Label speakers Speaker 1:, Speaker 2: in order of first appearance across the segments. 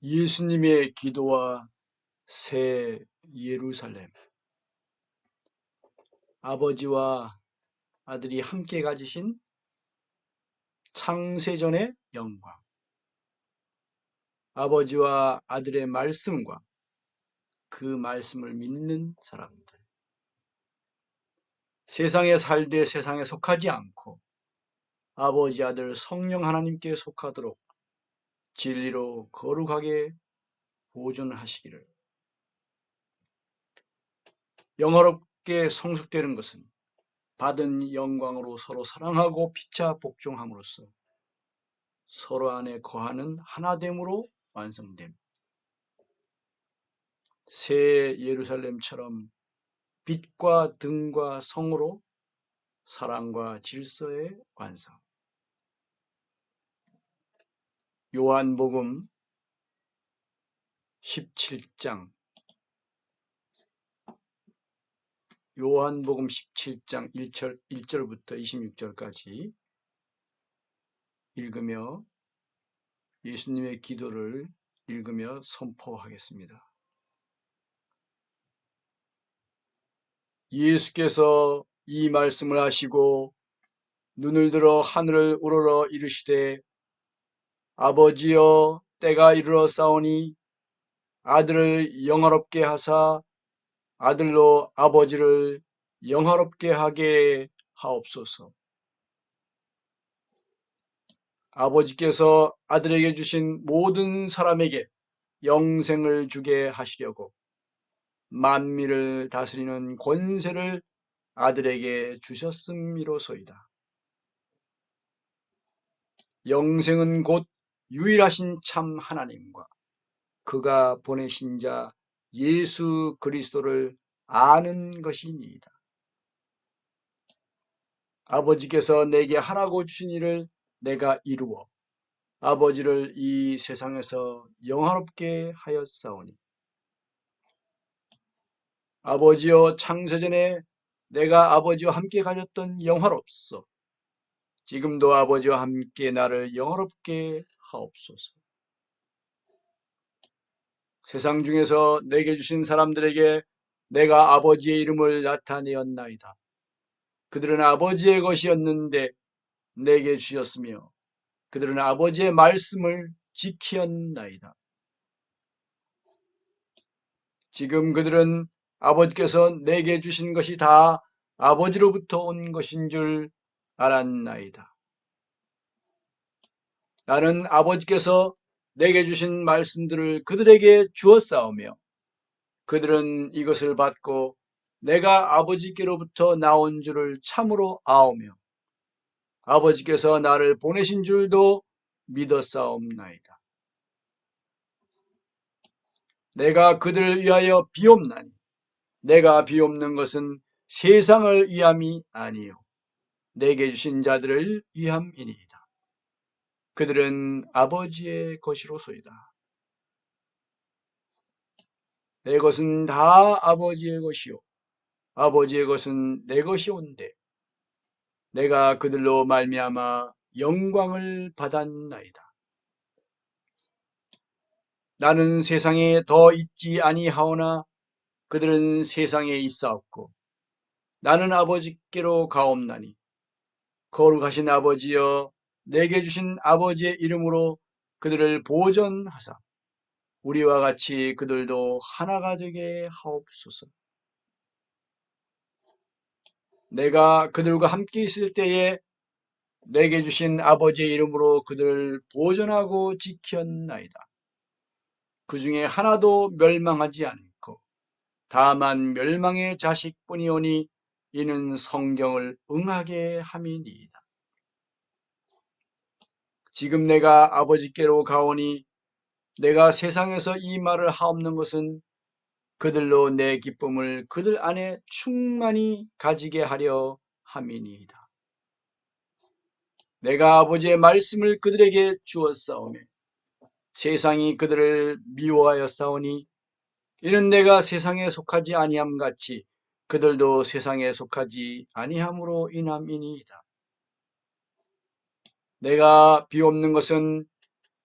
Speaker 1: 예수님의 기도와 새 예루살렘. 아버지와 아들이 함께 가지신 창세전의 영광. 아버지와 아들의 말씀과 그 말씀을 믿는 사람들. 세상에 살되 세상에 속하지 않고 아버지, 아들, 성령 하나님께 속하도록 진리로 거룩하게 보존하시기를. 영화롭게 성숙되는 것은 받은 영광으로 서로 사랑하고 피차 복종함으로써 서로 안에 거하는 하나됨으로 완성됨. 새 예루살렘처럼 빛과 등과 성으로 사랑과 질서의 완성. 요한복음 17장 요한복음 17장 1절부터 26절까지 읽으며 예수님의 기도를 읽으며 선포하겠습니다. 예수께서 이 말씀을 하시고 눈을 들어 하늘을 우러러 이르시되 아버지여 때가 이르러 싸우니 아들을 영화롭게 하사 아들로 아버지를 영화롭게 하게 하옵소서. 아버지께서 아들에게 주신 모든 사람에게 영생을 주게 하시려고 만민을 다스리는 권세를 아들에게 주셨음이로소이다. 영생은 곧 유일하신 참 하나님과 그가 보내신 자 예수 그리스도를 아는 것이니이다. 아버지께서 내게 하라고 주신 일을 내가 이루어 아버지를 이 세상에서 영화롭게 하였사오니 아버지여 창세전에 내가 아버지와 함께 가졌던 영화롭소. 지금도 아버지와 함께 나를 영화롭게 하옵소서. 세상 중에서 내게 주신 사람들에게 내가 아버지의 이름을 나타내었나이다. 그들은 아버지의 것이었는데 내게 주셨으며 그들은 아버지의 말씀을 지키었나이다. 지금 그들은 아버지께서 내게 주신 것이 다 아버지로부터 온 것인 줄 알았나이다. 나는 아버지께서 내게 주신 말씀들을 그들에게 주었사오며 그들은 이것을 받고 내가 아버지께로부터 나온 줄을 참으로 아오며 아버지께서 나를 보내신 줄도 믿었사옵나이다. 내가 그들을 위하여 비옵나니 내가 비옵는 것은 세상을 위함이 아니요 내게 주신 자들을 위함이니이다. 그들은 아버지의 것이로소이다. 내 것은 다 아버지의 것이요 아버지의 것은 내 것이온데 내가 그들로 말미암아 영광을 받았나이다. 나는 세상에 더 있지 아니하오나 그들은 세상에 있사옵고 나는 아버지께로 가옵나니 거룩하신 아버지여 내게 주신 아버지의 이름으로 그들을 보존하사 우리와 같이 그들도 하나가 되게 하옵소서. 내가 그들과 함께 있을 때에 내게 주신 아버지의 이름으로 그들을 보존하고 지켰나이다. 그 중에 하나도 멸망하지 않고 다만 멸망의 자식뿐이오니 이는 성경을 응하게 함이니이다. 지금 내가 아버지께로 가오니 내가 세상에서 이 말을 하옵는 것은 그들로 내 기쁨을 그들 안에 충만히 가지게 하려 함이니이다. 내가 아버지의 말씀을 그들에게 주었사오며 세상이 그들을 미워하였사오니 이는 내가 세상에 속하지 아니함 같이 그들도 세상에 속하지 아니함으로 인함이니이다. 내가 비옵는 것은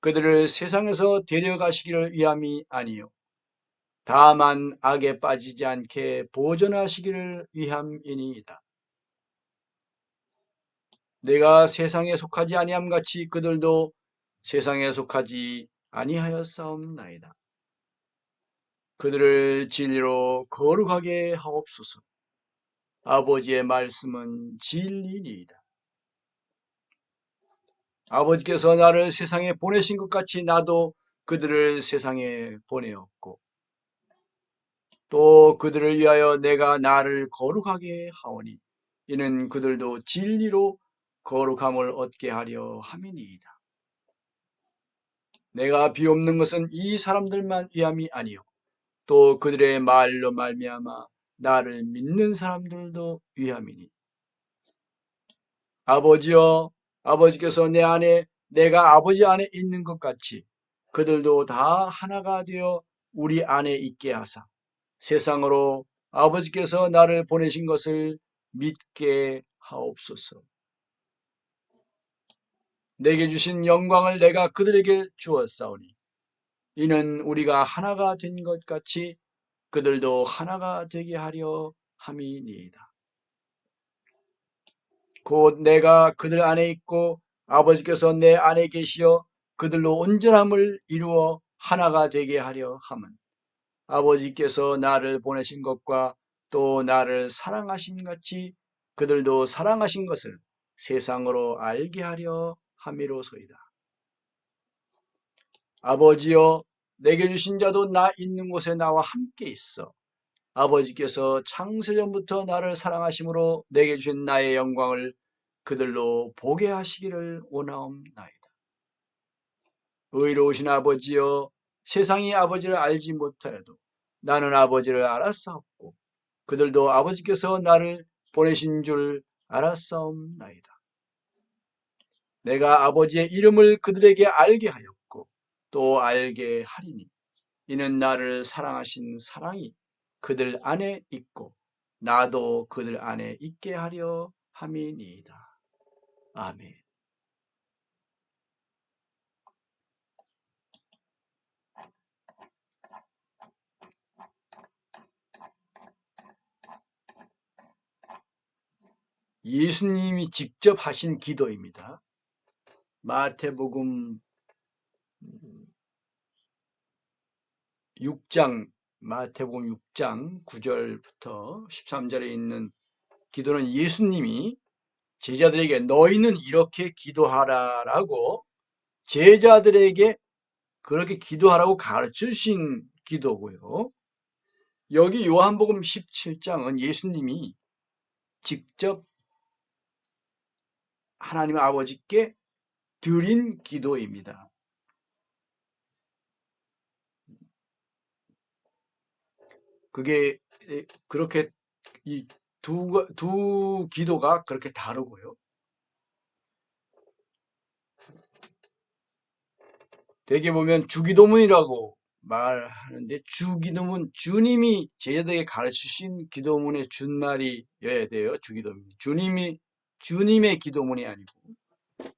Speaker 1: 그들을 세상에서 데려가시기를 위함이 아니요 다만 악에 빠지지 않게 보존하시기를 위함이니이다. 내가 세상에 속하지 아니함 같이 그들도 세상에 속하지 아니하였사옵나이다. 그들을 진리로 거룩하게 하옵소서. 아버지의 말씀은 진리니이다. 아버지께서 나를 세상에 보내신 것 같이 나도 그들을 세상에 보내었고 또 그들을 위하여 내가 나를 거룩하게 하오니 이는 그들도 진리로 거룩함을 얻게 하려 함이니이다. 내가 비옵는 것은 이 사람들만 위함이 아니요 또 그들의 말로 말미암아 나를 믿는 사람들도 위함이니 아버지여 아버지께서 내 안에 내가 아버지 안에 있는 것 같이 그들도 다 하나가 되어 우리 안에 있게 하사 세상으로 아버지께서 나를 보내신 것을 믿게 하옵소서. 내게 주신 영광을 내가 그들에게 주었사오니 이는 우리가 하나가 된 것 같이 그들도 하나가 되게 하려 함이니이다. 곧 내가 그들 안에 있고 아버지께서 내 안에 계시어 그들로 온전함을 이루어 하나가 되게 하려 함은 아버지께서 나를 보내신 것과 또 나를 사랑하신 같이 그들도 사랑하신 것을 세상으로 알게 하려 함이로소이다. 아버지여 내게 주신 자도 나 있는 곳에 나와 함께 있어 아버지께서 창세전부터 나를 사랑하심으로 내게 주신 나의 영광을 그들로 보게 하시기를 원하옵나이다. 의로우신 아버지여 세상이 아버지를 알지 못하여도 나는 아버지를 알았사옵고 그들도 아버지께서 나를 보내신 줄 알았사옵나이다. 내가 아버지의 이름을 그들에게 알게 하였고 또 알게 하리니 이는 나를 사랑하신 사랑이 그들 안에 있고 나도 그들 안에 있게 하려 함이니이다. 아멘. 예수님이 직접 하신 기도입니다. 마태복음 6장, 마태복음 6장 9절부터 13절에 있는 기도는 예수님이 제자들에게 너희는 이렇게 기도하라라고 제자들에게 그렇게 기도하라고 가르쳐 주신 기도고요. 여기 요한복음 17장은 예수님이 직접 하나님 아버지께 드린 기도입니다. 그게 그렇게 이 두 기도가 그렇게 다르고요. 대개 보면 주기도문이라고 말하는데 주기도문 주님이 제자들에게 가르치신 기도문의 준말이어야 돼요. 주기도문. 주님의 기도문이 아니고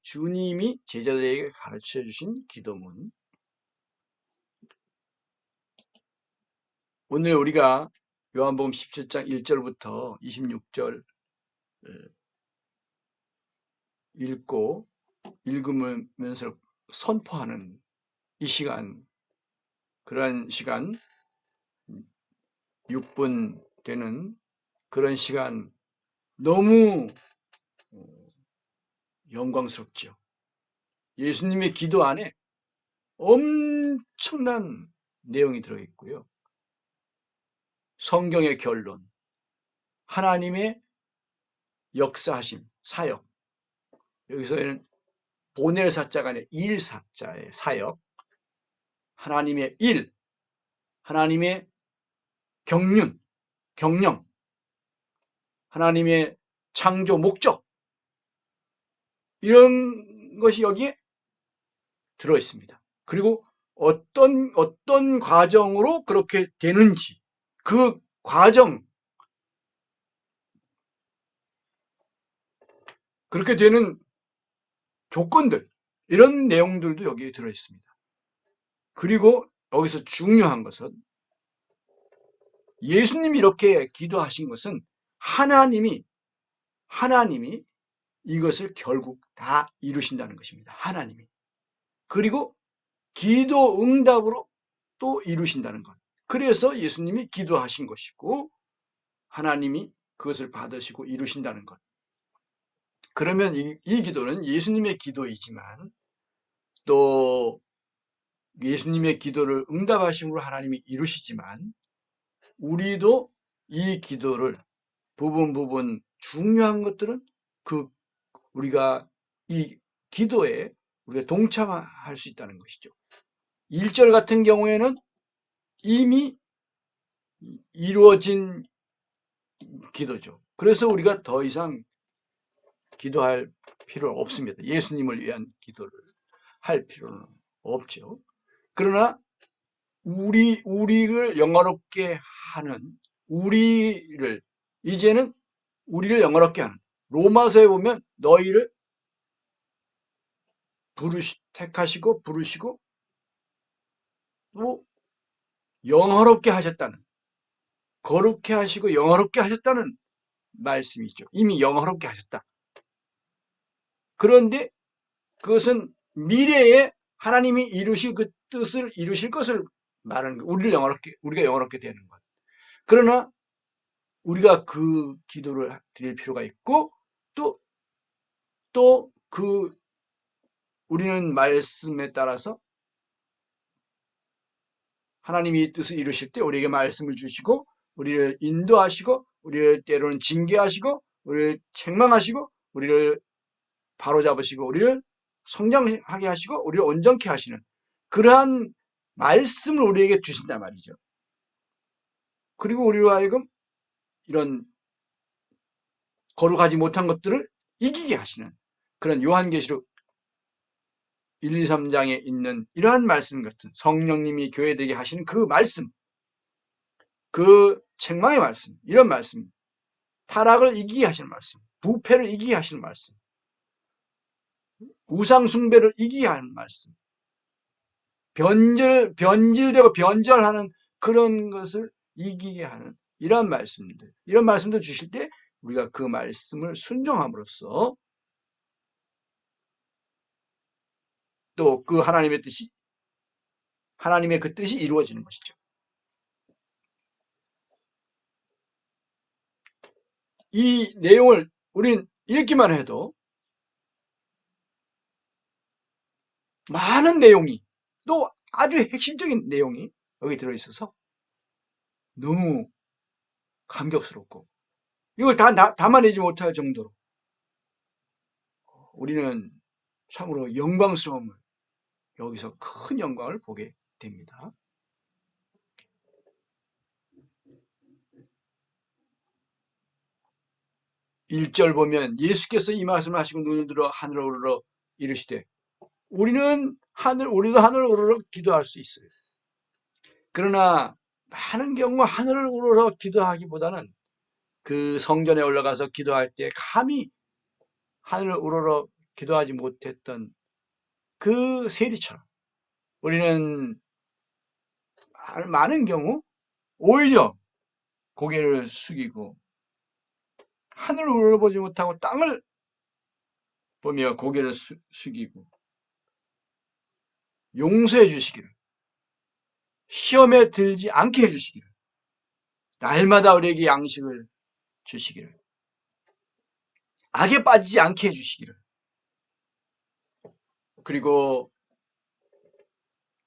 Speaker 1: 주님이 제자들에게 가르쳐 주신 기도문. 오늘 우리가 요한복음 17장 1절부터 26절 읽고 읽으면서 선포하는 이 시간, 그런 시간 6분 되는 그런 시간 너무 영광스럽죠. 예수님의 기도 안에 엄청난 내용이 들어있고요. 성경의 결론, 하나님의 역사하심, 사역, 여기서는 보낼 사자가 아니라 일사자의 사역, 하나님의 일, 하나님의 경륜, 경영, 하나님의 창조 목적, 이런 것이 여기에 들어 있습니다. 그리고 어떤 과정으로 그렇게 되는지, 그 과정, 그렇게 되는 조건들, 이런 내용들도 여기에 들어있습니다. 그리고 여기서 중요한 것은 예수님이 이렇게 기도하신 것은 하나님이 이것을 결국 다 이루신다는 것입니다. 하나님이. 그리고 기도 응답으로 또 이루신다는 것. 그래서 예수님이 기도하신 것이고 하나님이 그것을 받으시고 이루신다는 것. 그러면 이 기도는 예수님의 기도이지만 또 예수님의 기도를 응답하심으로 하나님이 이루시지만 우리도 이 기도를 부분 중요한 것들은 우리가 이 기도에 우리가 동참할 수 있다는 것이죠. 1절 같은 경우에는 이미 이루어진 기도죠. 그래서 우리가 더 이상 기도할 필요는 없습니다. 예수님을 위한 기도를 할 필요는 없죠. 그러나 우리를 영화롭게 하는 이제는 우리를 영화롭게 하는 로마서에 보면 너희를 택하시고 부르시고 또 영화롭게 하셨다는 거룩해 하시고 영화롭게 하셨다는 말씀이죠. 이미 영화롭게 하셨다. 그런데 그것은 미래에 하나님이 이루실 그 뜻을 이루실 것을 말하는 거. 우리가 영화롭게 되는 것. 그러나 우리가 그 기도를 드릴 필요가 있고 또 우리는 말씀에 따라서 하나님이 이 뜻을 이루실 때 우리에게 말씀을 주시고 우리를 인도하시고 우리를 때로는 징계하시고 우리를 책망하시고 우리를 바로잡으시고 우리를 성장하게 하시고 우리를 온전케 하시는 그러한 말씀을 우리에게 주신단 말이죠. 그리고 우리로 하여금 이런 거룩하지 못한 것들을 이기게 하시는 그런 요한계시록 1, 2, 3장에 있는 이러한 말씀 같은 성령님이 교회들에게 하시는 그 말씀, 그 책망의 말씀, 이런 말씀, 타락을 이기게 하시는 말씀, 부패를 이기게 하시는 말씀, 우상숭배를 이기게 하는 말씀, 변질되고 변절하는 그런 것을 이기게 하는 이런 말씀도 주실 때 우리가 그 말씀을 순종함으로써 또 그 하나님의 그 뜻이 이루어지는 것이죠. 이 내용을 우린 읽기만 해도 많은 내용이 또 아주 핵심적인 내용이 여기 들어있어서 너무 감격스럽고 이걸 다 담아내지 못할 정도로 우리는 참으로 영광스러움을 여기서 큰 영광을 보게 됩니다. 1절 보면 예수께서 이 말씀을 하시고 눈을 들어 하늘을 우러러 이르시되 우리도 하늘을 우러러 기도할 수 있어요. 그러나 많은 경우 하늘을 우러러 기도하기보다는 그 성전에 올라가서 기도할 때 감히 하늘을 우러러 기도하지 못했던 그 세리처럼 우리는 많은 경우 오히려 고개를 숙이고 하늘을 우러러보지 못하고 땅을 보며 고개를 숙이고 용서해 주시기를 시험에 들지 않게 해주시기를 날마다 우리에게 양식을 주시기를 악에 빠지지 않게 해주시기를 그리고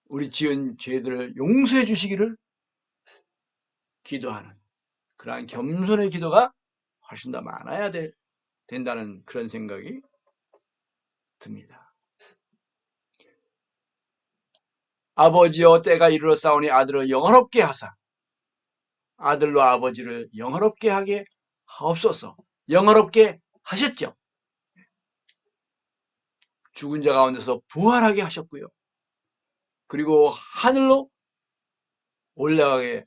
Speaker 1: 우리 지은 죄들을 용서해 주시기를 기도하는 그러한 겸손의 기도가 훨씬 더 많아야 된다는 그런 생각이 듭니다. 아버지여 때가 이르렀사오니 아들을 영화롭게 하사 아들로 아버지를 영화롭게 하게 하옵소서. 영화롭게 하셨죠. 죽은 자 가운데서 부활하게 하셨고요. 그리고 하늘로 올라가게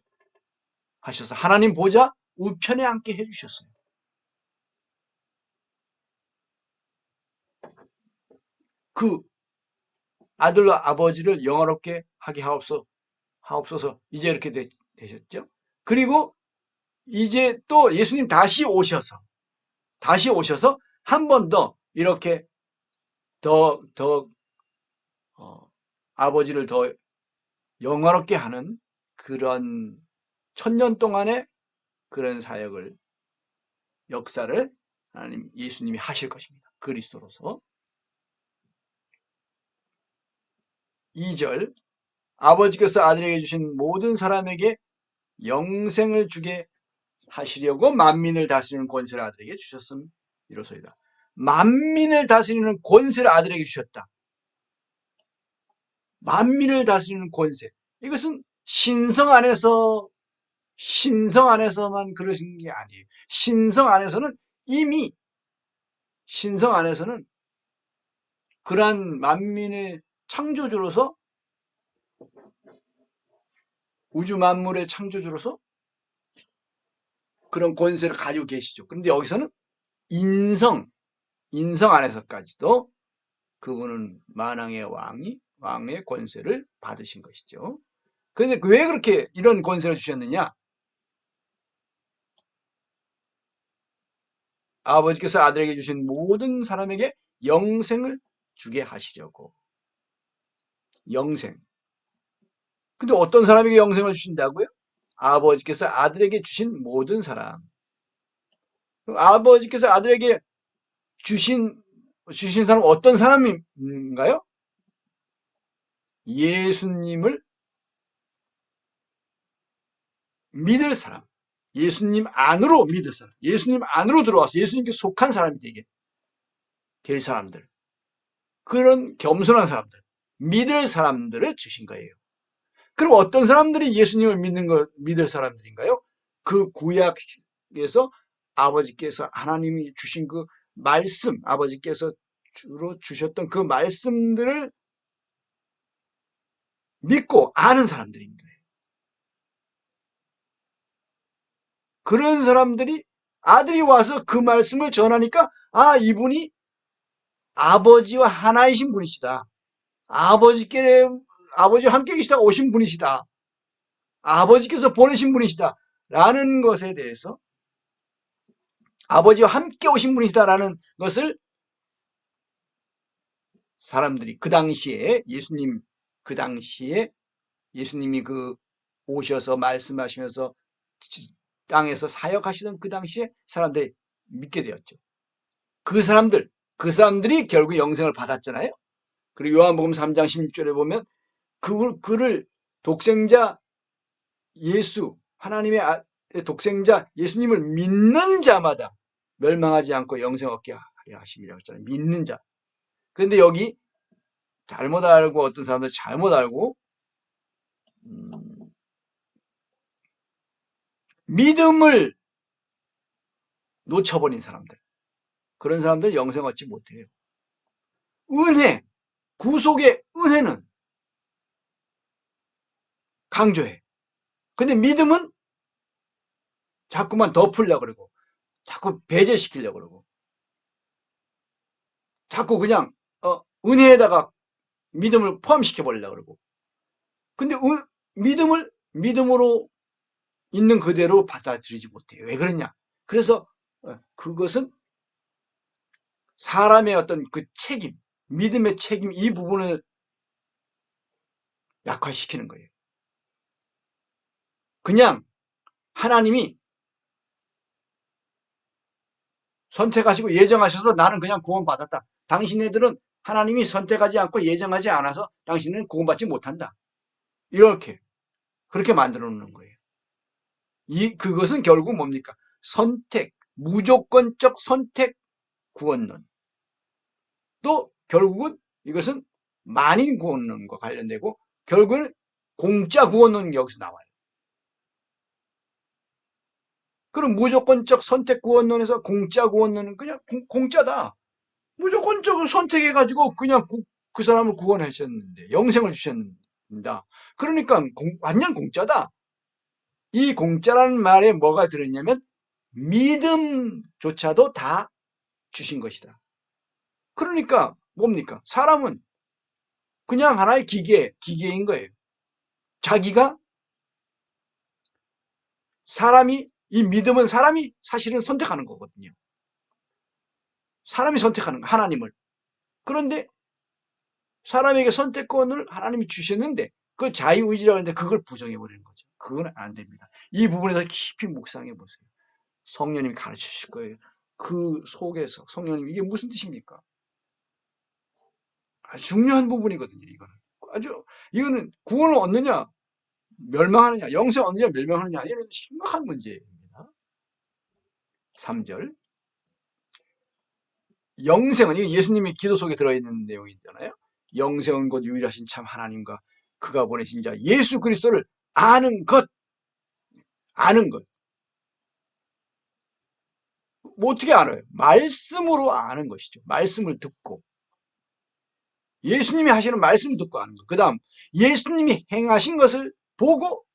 Speaker 1: 하셔서 하나님 보좌 우편에 앉게 해주셨어요. 아들로 아버지를 영화롭게 하게 하옵소서. 이제 이렇게 되셨죠. 그리고 이제 또 예수님 다시 오셔서 한 번 더 이렇게 더 아버지를 더 영화롭게 하는 그런 1000년 동안의 그런 사역을, 역사를 하나님 예수님이 하실 것입니다. 그리스도로서. 2절, 아버지께서 아들에게 주신 모든 사람에게 영생을 주게 하시려고 만민을 다스리는 권세를 아들에게 주셨음이로소이다. 만민을 다스리는 권세를 아들에게 주셨다. 만민을 다스리는 권세. 이것은 신성 안에서만 그러신 게 아니에요. 신성 안에서는 그러한 만민의 창조주로서, 우주 만물의 창조주로서 그런 권세를 가지고 계시죠. 그런데 여기서는 인성 안에서까지도 그분은 만왕의 왕의 권세를 받으신 것이죠. 그런데 왜 그렇게 이런 권세를 주셨느냐? 아버지께서 아들에게 주신 모든 사람에게 영생을 주게 하시려고. 영생. 근데 어떤 사람에게 영생을 주신다고요? 아버지께서 아들에게 주신 모든 사람. 아버지께서 아들에게 주신 사람 어떤 사람인가요? 예수님을 믿을 사람. 예수님 안으로 믿을 사람. 예수님 안으로 들어와서 예수님께 속한 사람이 되게 될 사람들. 그런 겸손한 사람들. 믿을 사람들을 주신 거예요. 그럼 어떤 사람들이 예수님을 믿을 사람들인가요? 그 구약에서 아버지께서 하나님이 주신 그 말씀, 아버지께서 주로 주셨던 그 말씀들을 믿고 아는 사람들인 거예요. 그런 사람들이 아들이 와서 그 말씀을 전하니까 이분이 아버지와 하나이신 분이시다. 아버지와 함께 계시다가 오신 분이시다. 아버지께서 보내신 분이시다. 라는 것에 대해서, 아버지와 함께 오신 분이시다라는 것을 사람들이 그 당시에 예수님이 오셔서 말씀하시면서 땅에서 사역하시던 그 당시에 사람들이 믿게 되었죠. 그 사람들이 결국 영생을 받았잖아요. 그리고 요한복음 3장 16절에 보면 그를 독생자 하나님의 독생자 예수님을 믿는 자마다 멸망하지 않고 영생 얻게 하려 하심이라고 했잖아요. 믿는 자. 그런데 여기 잘못 알고, 어떤 사람들 잘못 알고 믿음을 놓쳐버린 사람들, 그런 사람들 영생 얻지 못해요. 구속의 은혜는 강조해. 근데 믿음은 자꾸만 덮으려고 그러고, 자꾸 배제시키려고 그러고, 자꾸 그냥 은혜에다가 믿음을 포함시켜 버리려고 그러고. 근데 믿음으로 있는 그대로 받아들이지 못해요. 왜 그러냐? 그래서 그것은 사람의 어떤 그 책임, 믿음의 책임, 이 부분을 약화시키는 거예요. 그냥 하나님이 선택하시고 예정하셔서 나는 그냥 구원받았다. 당신네들은 하나님이 선택하지 않고 예정하지 않아서 당신은 구원받지 못한다. 그렇게 만들어 놓는 거예요. 그것은 결국 뭡니까? 무조건적 선택 구원론. 또 결국은 이것은 만인 구원론과 관련되고, 결국은 공짜 구원론이 여기서 나와요. 그럼 무조건적 선택 구원론에서 공짜 구원론은 그냥 공짜다. 무조건적으로 선택해가지고 그냥 그 사람을 구원하셨는데, 영생을 주셨는다. 그러니까 완전 공짜다. 이 공짜라는 말에 뭐가 들어있냐면 믿음조차도 다 주신 것이다. 그러니까 뭡니까? 사람은 그냥 하나의 기계인 거예요. 자기가 이 믿음은 사람이 사실은 선택하는 거거든요. 사람이 선택하는 거, 하나님을. 그런데 사람에게 선택권을 하나님이 주셨는데 그걸 자유의지라고 하는데 그걸 부정해버리는 거죠. 그건 안 됩니다. 이 부분에서 깊이 묵상해 보세요. 성령님이 가르쳐 주실 거예요. 그 속에서 성령님 이게 무슨 뜻입니까? 아주 중요한 부분이거든요. 이거는 이거는 구원을 얻느냐 멸망하느냐, 영생 얻느냐 멸망하느냐 이런 심각한 문제입니다. 3절 영생은 이게 예수님이 기도 속에 들어있는 내용이잖아요. 영생은 곧 유일하신 참 하나님과 그가 보내신 자 예수 그리스도를 아는 것. 아는 것. 뭐 어떻게 알아요? 말씀으로 아는 것이죠. 말씀을 듣고 예수님이 하시는 말씀을 듣고 아는 것. 그 다음 예수님이 행하신 것을 보고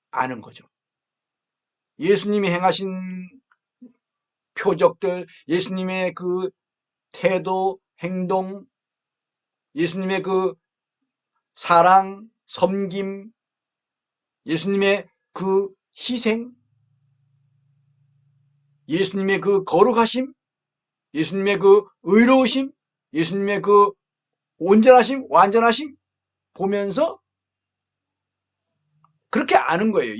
Speaker 1: 아는 거죠. 예수님이 행하신 표적들, 예수님의 그 태도, 행동, 예수님의 그 사랑, 섬김, 예수님의 그 희생, 예수님의 그 거룩하심, 예수님의 그 의로우심, 예수님의 그 온전하심, 완전하심 보면서 그렇게 아는 거예요.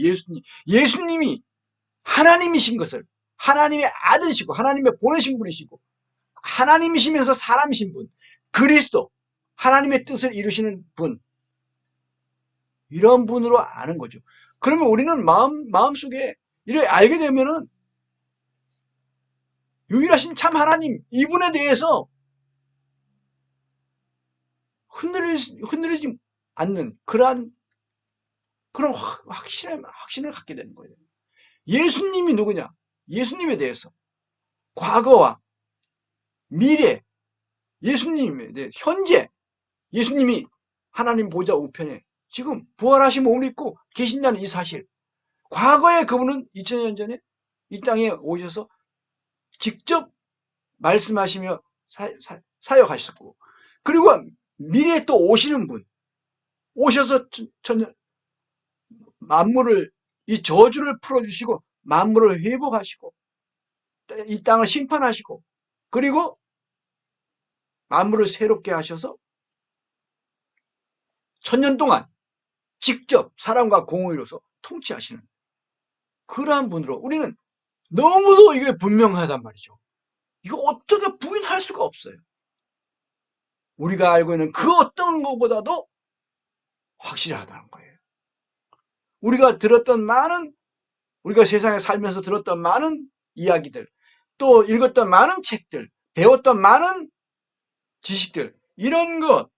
Speaker 1: 예수님이 하나님이신 것을, 하나님의 아들이시고 하나님의 보내신 분이시고 하나님이시면서 사람이신 분, 그리스도, 하나님의 뜻을 이루시는 분, 이런 분으로 아는 거죠. 그러면 우리는 마음속에 이렇게 알게 되면은 유일하신 참 하나님, 이분에 대해서 흔들리지 않는 그런 확신을 갖게 되는 거예요. 예수님이 누구냐? 예수님에 대해서 과거와 미래, 예수님에 대해 현재, 예수님이 하나님 보좌 우편에 지금 부활하신 몸을 입고 계신다는 이 사실, 과거에 그분은 2000년 전에 이 땅에 오셔서 직접 말씀하시며 사역하셨고, 그리고 미래에 또 오시는 분, 오셔서 만물을, 이 저주를 풀어주시고 만물을 회복하시고 이 땅을 심판하시고 그리고 만물을 새롭게 하셔서 천년 동안 직접 사랑과 공의로서 통치하시는 그러한 분으로 우리는 너무도 이게 분명하단 말이죠. 이거 어떻게 부인할 수가 없어요. 우리가 알고 있는 그 어떤 것보다도 확실하다는 거예요. 우리가 세상에 살면서 들었던 많은 이야기들, 또 읽었던 많은 책들, 배웠던 많은 지식들, 이런 것,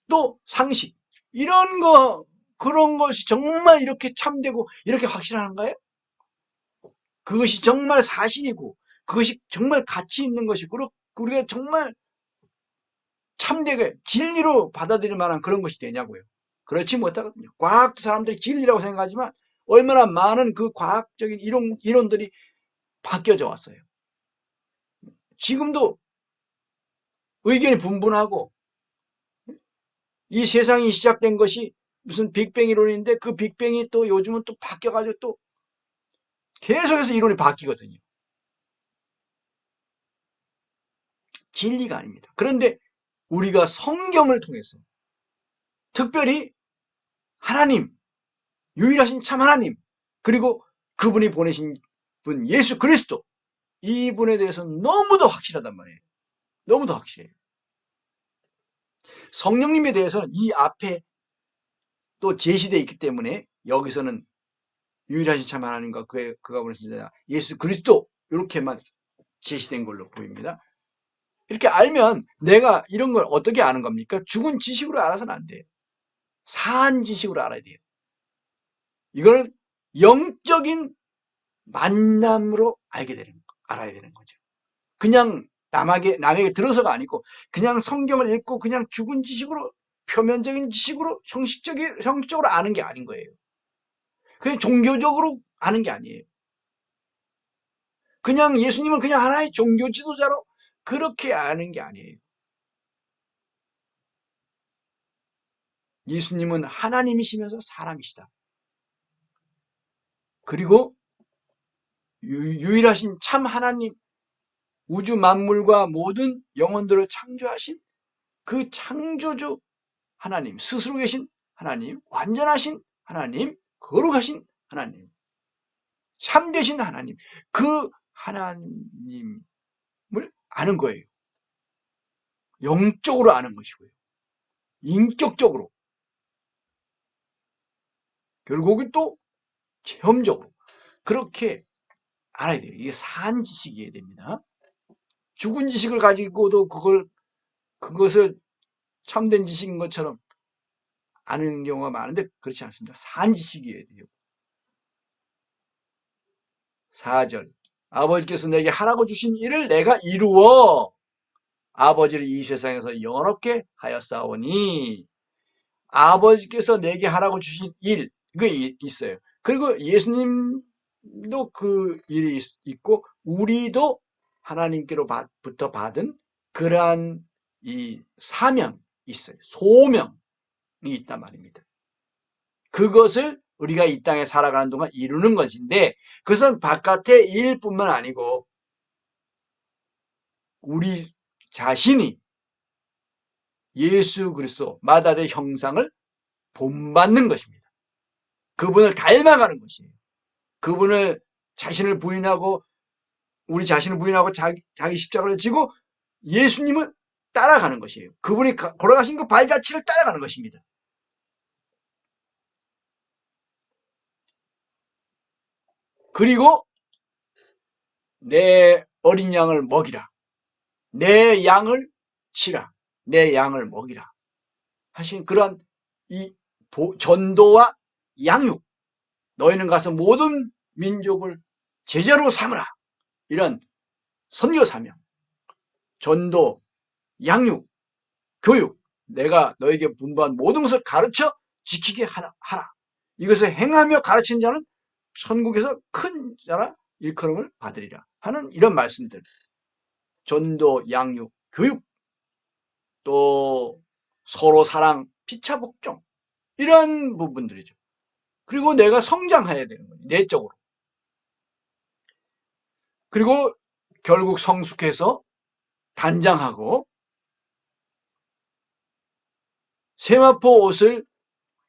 Speaker 1: 또 상식, 이런 거, 그런 것이 정말 이렇게 참되고 이렇게 확실한가요? 그것이 정말 사실이고 그것이 정말 가치 있는 것이고 우리가 정말 참되게 진리로 받아들일 만한 그런 것이 되냐고요. 그렇지 못하거든요. 과학도 사람들이 진리라고 생각하지만 얼마나 많은 그 과학적인 이론들이 바뀌어져 왔어요. 지금도 의견이 분분하고 이 세상이 시작된 것이 무슨 빅뱅 이론인데 그 빅뱅이 또 요즘은 또 바뀌어가지고 또 계속해서 이론이 바뀌거든요. 진리가 아닙니다. 그런데 우리가 성경을 통해서 특별히 하나님, 유일하신 참 하나님, 그리고 그분이 보내신 분 예수 그리스도, 이분에 대해서는 너무도 확실하단 말이에요. 너무도 확실해요. 성령님에 대해서는 이 앞에 또 제시되어 있기 때문에 여기서는 유일하신 참 하나님과 그가 보내신 자 예수 그리스도 이렇게만 제시된 걸로 보입니다. 이렇게 알면 내가 이런 걸 어떻게 아는 겁니까? 죽은 지식으로 알아서는 안 돼요. 사한 지식으로 알아야 돼요. 이거는 영적인 만남으로 알아야 되는 거죠. 그냥 남에게 들어서가 아니고 그냥 성경을 읽고 그냥 죽은 지식으로 표면적인 지식으로 형식적으로 아는 게 아닌 거예요. 그냥 종교적으로 아는 게 아니에요. 그냥 예수님은 그냥 하나의 종교 지도자로 그렇게 아는 게 아니에요. 예수님은 하나님이시면서 사람이시다. 그리고 유일하신 참 하나님, 우주 만물과 모든 영혼들을 창조하신 그 창조주 하나님, 스스로 계신 하나님, 완전하신 하나님, 거룩하신 하나님, 참되신 하나님, 그 하나님을 아는 거예요. 영적으로 아는 것이고요. 인격적으로. 결국은 또 체험적으로. 그렇게 알아야 돼요. 이게 산 지식이어야 됩니다. 죽은 지식을 가지고도 그것을 참된 지식인 것처럼 아는 경우가 많은데 그렇지 않습니다. 산 지식이어야 돼요. 4절. 아버지께서 내게 하라고 주신 일을 내가 이루어 아버지를 이 세상에서 영원롭게 하였사오니, 아버지께서 내게 하라고 주신 일, 그게 있어요. 그리고 예수님도 그 일이 있고 우리도 하나님께로부터 받은 그러한 이 사명이 있어요. 소명이 있단 말입니다. 그것을 우리가 이 땅에 살아가는 동안 이루는 것인데, 그것은 바깥의 일뿐만 아니고 우리 자신이 예수 그리스도 마다의 형상을 본받는 것입니다. 그분을 닮아가는 것이에요. 그분을 자신을 부인하고 우리 자신을 부인하고 자기 십자가를 지고 예수님을 따라가는 것이에요. 그분이 걸어가신 그 발자취를 따라가는 것입니다. 그리고 내 어린 양을 먹이라. 내 양을 치라. 내 양을 먹이라. 하신 그런 이 전도와 양육. 너희는 가서 모든 민족을 제자로 삼으라. 이런 선교 사명, 전도, 양육, 교육. 내가 너에게 분부한 모든 것을 가르쳐 지키게 하라. 이것을 행하며 가르친 자는 천국에서 큰 자라 일컬음을 받으리라 하는 이런 말씀들. 전도, 양육, 교육, 또 서로 사랑, 피차 복종, 이런 부분들이죠. 그리고 내가 성장해야 되는 거예요. 내적으로. 그리고 결국 성숙해서 단장하고 세마포 옷을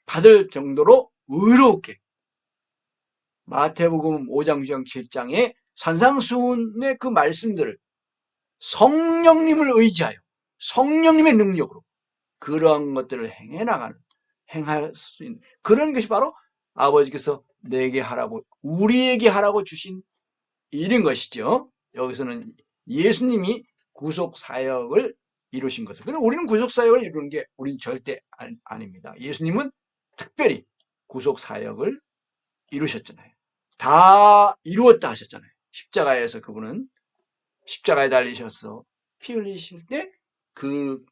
Speaker 1: 받을 정도로 의롭게, 마태복음 5장, 6장, 7장의 산상수훈의 그 말씀들을 성령님을 의지하여 성령님의 능력으로 그러한 것들을 행할 수 있는 그런 것이 바로 아버지께서 내게 하라고, 우리에게 하라고 주신 일인 것이죠. 여기서는 예수님이 구속사역을 이루신 것을. 그런데 우리는 구속사역을 이루는 게 우리는 절대 아닙니다. 예수님은 특별히 구속사역을 이루셨잖아요. 다 이루었다 하셨잖아요. 십자가에서 그분은 십자가에 달리셔서 피 흘리실 때 그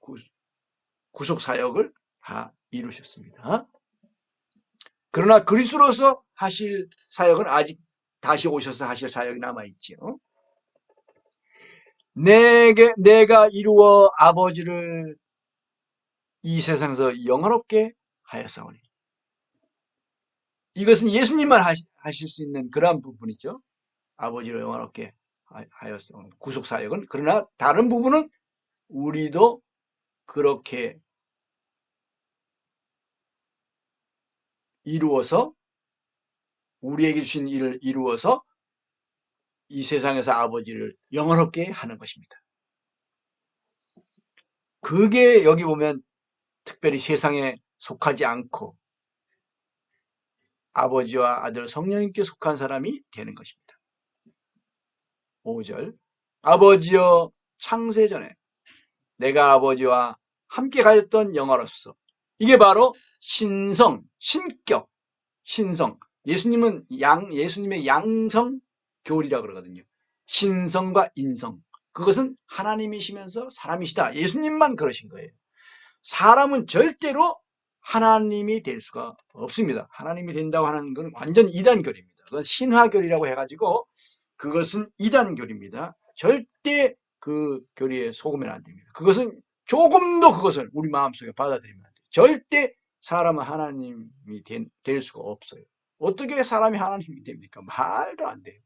Speaker 1: 구속사역을 다 이루셨습니다. 그러나 그리스도로서 하실 사역은 아직 다시 오셔서 하실 사역이 남아있죠. 내가 이루어 아버지를 이 세상에서 영원롭게 하였사오니. 이것은 예수님만 하실 수 있는 그러한 부분이죠. 아버지를 영원롭게 하였사오니 구속사역은. 그러나 다른 부분은 우리도 그렇게 이루어서, 우리에게 주신 일을 이루어서 이 세상에서 아버지를 영원롭게 하는 것입니다. 그게 여기 보면 특별히 세상에 속하지 않고 아버지와 아들 성령님께 속한 사람이 되는 것입니다. 5절. 아버지여, 창세전에 내가 아버지와 함께 가졌던 영화로서. 이게 바로 신성, 신격, 신성. 예수님의 양성 교리라 그러거든요. 신성과 인성. 그것은 하나님이시면서 사람이시다. 예수님만 그러신 거예요. 사람은 절대로 하나님이 될 수가 없습니다. 하나님이 된다고 하는 건 완전 이단교리입니다. 그건 신화교리라고 해가지고 그것은 이단교리입니다. 절대 그 교리에 속으면 안 됩니다. 그것은 조금도 그것을 우리 마음속에 받아들이면 안 돼요. 절대 사람은 하나님이 될 수가 없어요. 어떻게 사람이 하나님이 됩니까? 말도 안 돼요.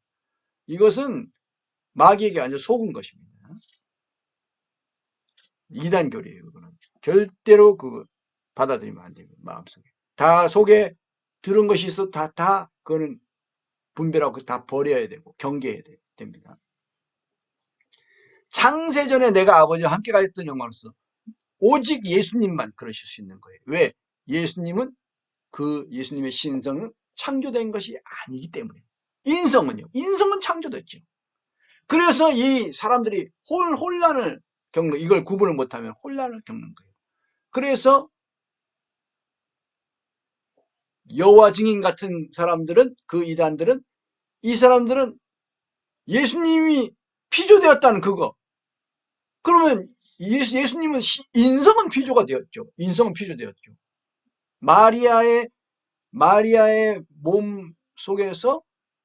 Speaker 1: 이것은 마귀에게 완전 속은 것입니다. 이단교리예요. 그거는 절대로 받아들이면 안 됩니다. 마음속에 다 속에 들은 것이 있어 다 그거는 분별하고 다 버려야 되고 경계해야 됩니다. 창세전에 내가 아버지와 함께 가졌던 영광으로서 오직 예수님만 그러실 수 있는 거예요. 왜? 예수님은 예수님의 신성은 창조된 것이 아니기 때문에. 인성은 창조됐죠. 그래서 이 사람들이 혼란을 겪는, 이걸 구분을 못하면 혼란을 겪는 거예요. 그래서 여호와 증인 같은 사람들은, 그 이단들은, 이 사람들은 예수님이 피조되었다는 그거. 그러면 예수님은 인성은 피조가 되었죠. 인성은 피조되었죠. 마리아의 몸 속에서,